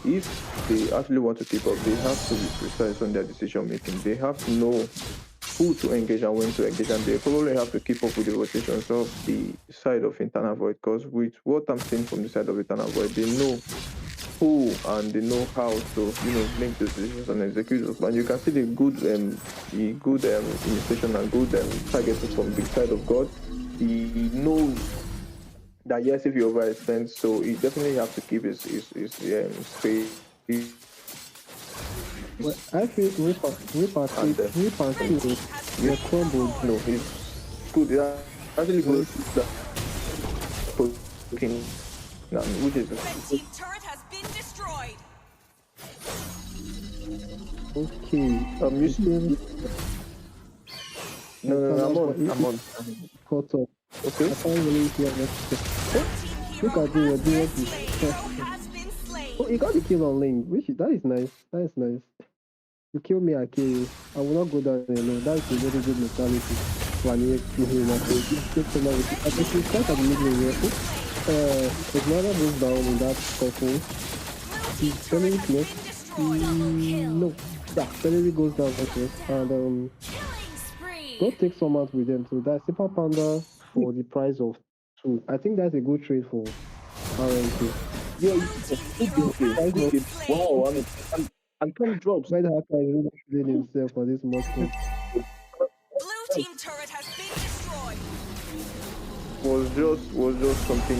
If they actually want to keep up, they have to be precise on their decision making. They have to know who to engage and when to engage, and they probably have to keep up with the rotations of the side of Internal Void. Because with what I'm seeing from the side of Internal Void, they know who and they know how to make those decisions and execute those. And you can see the good initiation and good targeting from the side of God. He knows that yes, if you overextend, so he definitely have to keep his space. Well, I feel Reaper King, the crumbled. No, he's good. Yeah, actually good. King, which is Red team turret has been destroyed. Okay. you see. No, I'm on. Caught up. Okay. I can't really hear what. Look at you, doing Oh, he got the kill on Link. That is nice. That is nice. You kill me, I kill you. I will not go down alone. That is a very good mentality. One kill him. I think you start at the middle here. His mother moves down in that couple. He's very close. No. Yeah, Celery goes down, okay. And go take some out with them too. That's Super Panda for the price of two. I think that's a good trade for RNK. Yeah, Blue team hero good has Price game, of good been game. slain. Wow, and Tom drops. why the hacker is really feeling himself for this Moscow. Blue team turret has been destroyed. Was just something.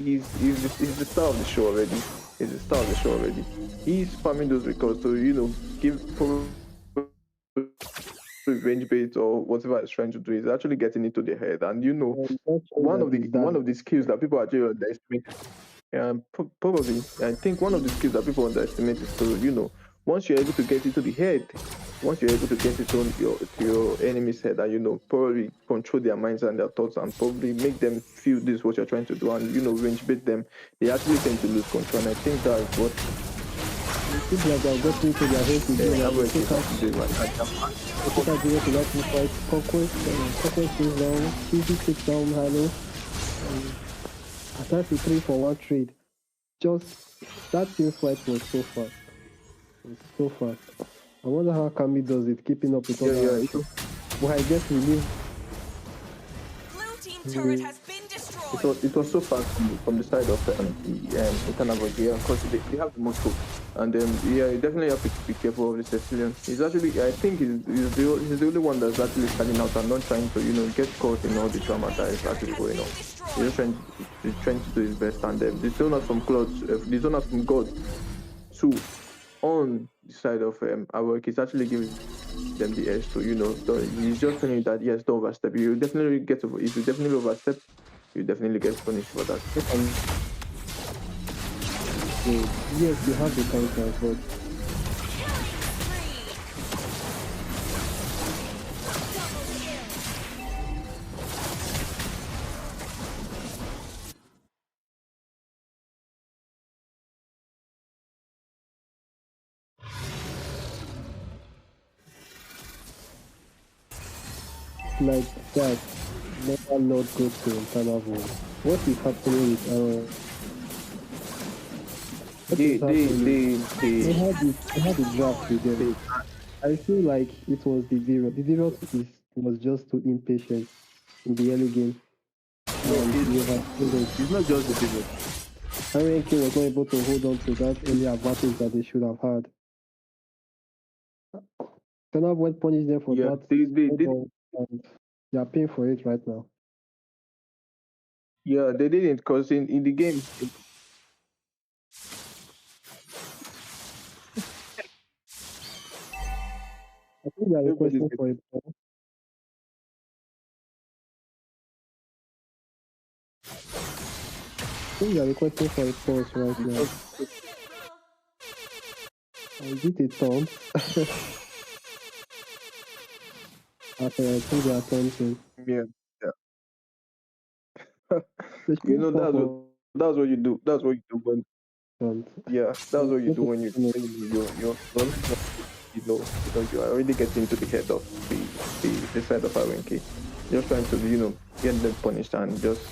He's the star of the show already. He's the star of the show already. He's farming those records to give probably range bait or whatever he's trying to do. He's actually getting into the head, and Just showing one that of the he's one that. of the skills that people actually underestimate. Probably. I think one of the skills that people underestimate is to, once you're able to get into the head, once you're able to get into your enemy's head and, probably control their minds and their thoughts and probably make them feel this is what you're trying to do and, range bait them, they actually tend to lose control. And I think that's what It seems like I've gotten into their head again and Average they is take out to do right Blue now. team they hero take out zero has to been that team fight. slain. Conquest goes down, Cheesy takes down Halo, and attacks a 3-for-1 trade. Just that team fight was so fast. It was so fast. I wonder how Kami does it, keeping up with Yeah, other yeah. ranking. Well, I guess we leave Blue team turret has been destroyed. It was so fast from the side of the Eternal Void, yeah, because they have the most hope. And yeah, you definitely have to be careful of the Cecilian. He's actually, I think he's the only one that's actually standing out and not trying to, get caught in all the drama that is actually going on. He's just trying to do his best. And the donors from the donors from God too, on the side of our work, is actually giving them the edge to, he's just telling you that yes, don't overstep. You definitely if you definitely overstep, you definitely get punished for that. yes, you have the counters, but like that, never not go to internal vote. What is happening with what They is they happening? they They they, had the draft with them. they I feel like it was the Zero. The Zero was just too impatient in the early game, no, and he overextended. it's not just the business. RNK was not able to hold on to that early advantage that they should have had. Cannot well punish them for Yeah, that they hold did. on, and they are paying for it right now. Yeah, they didn't because in the game, I think they are everybody's requesting for a pause. I think they are requesting for a pause right now. Is it a taunt? Okay, I think they are taunting. yeah, yeah. They should pause for That's what you do. That's what you do when taunt. yeah, that's what you Let do it when finish. you are already getting into the head of the side of RNK. Just trying to get them punished and just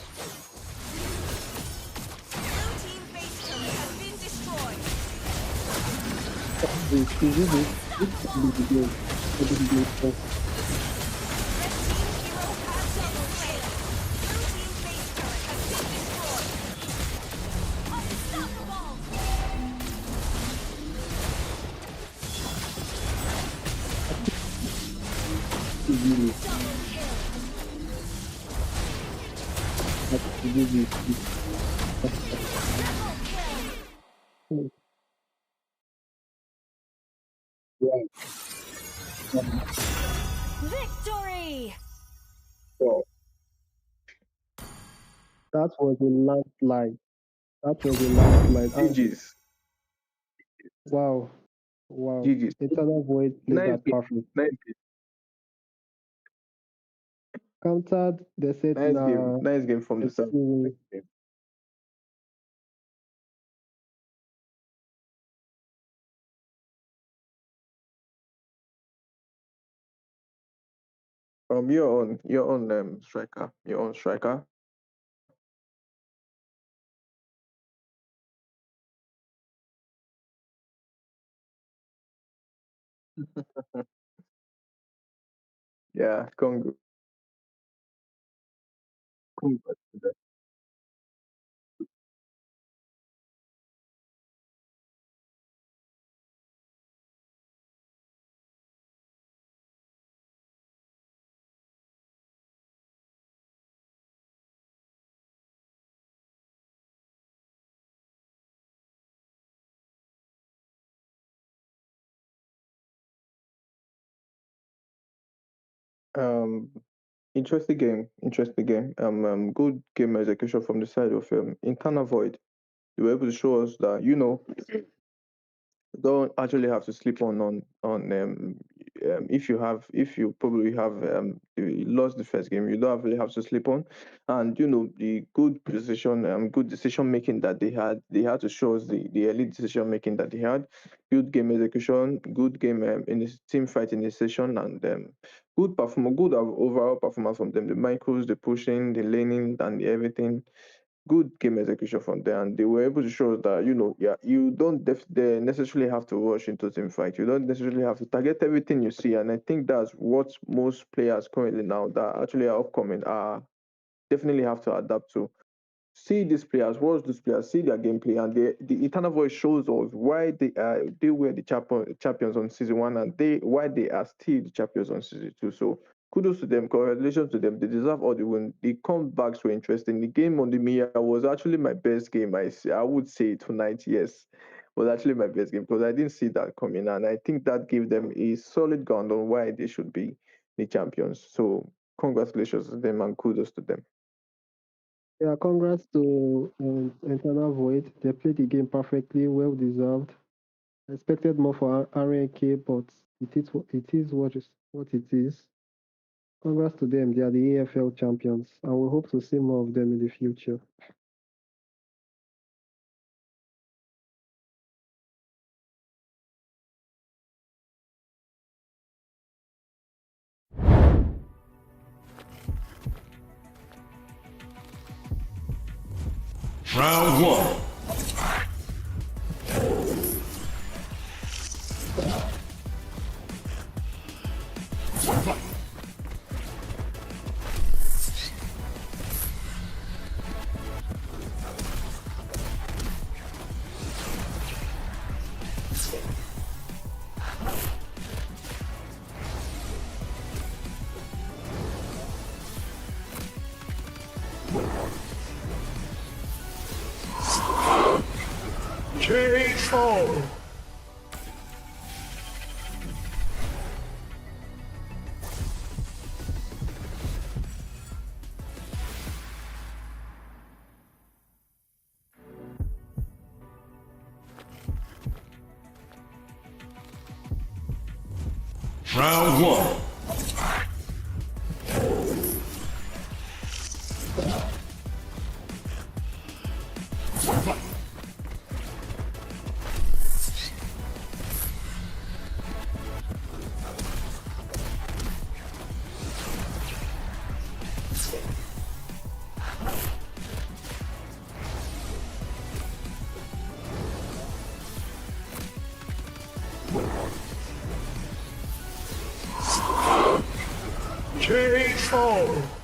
Blue team base turret has been destroyed. Is it this? This could be the game. Could be the game. Red team hero has double kill. Blue team base turret has been destroyed. Unstoppable. Easily. Double kill. That's easily. Triple kill. Yeah. Victory. oh, That was a landslide. That was a landslide. And GG's. wow. Wow. GG's. Eternal Void played Nice that game. perfect. Nice game. Countered, they said, Nice game. nah, Nice game from the it's start. easy. You're on striker. You're on striker. Yeah, congrats to them. Um, interesting game. Interesting game. Good game execution from the side of Internal Void. They were able to show us that don't actually have to sleep on if you probably have you lost the first game, you don't really have to sleep on. And the good decision making that they had to show us the elite decision making that they had. Good game execution, good game in this team fight in this session, and good overall performance from them. The micros, the pushing, the laning, and everything, good game execution from there, and they were able to show us that yeah, you don't necessarily have to rush into team fight. You don't necessarily have to target everything you see, and I think that's what most players currently now that actually are upcoming are definitely have to adapt to. See these players, watch these players, see their gameplay, and the Eternal Voice shows us why they were the champions on season one, and why they are still the champions on season two. So kudos to them, congratulations to them. They deserve all the win. The comebacks were interesting. The game on the Mia was actually my best game. I would say tonight, yes, was actually my best game because I didn't see that coming, and I think that gave them a solid ground on why they should be the champions. So congratulations to them and kudos to them. Yeah, congrats to Internal Void. They played the game perfectly, well deserved. I expected more for RNK, but it is what it is. Congrats to them. They are the AFL champions, and we hope to see more of them in the future. Round one. KO. Round one. KO.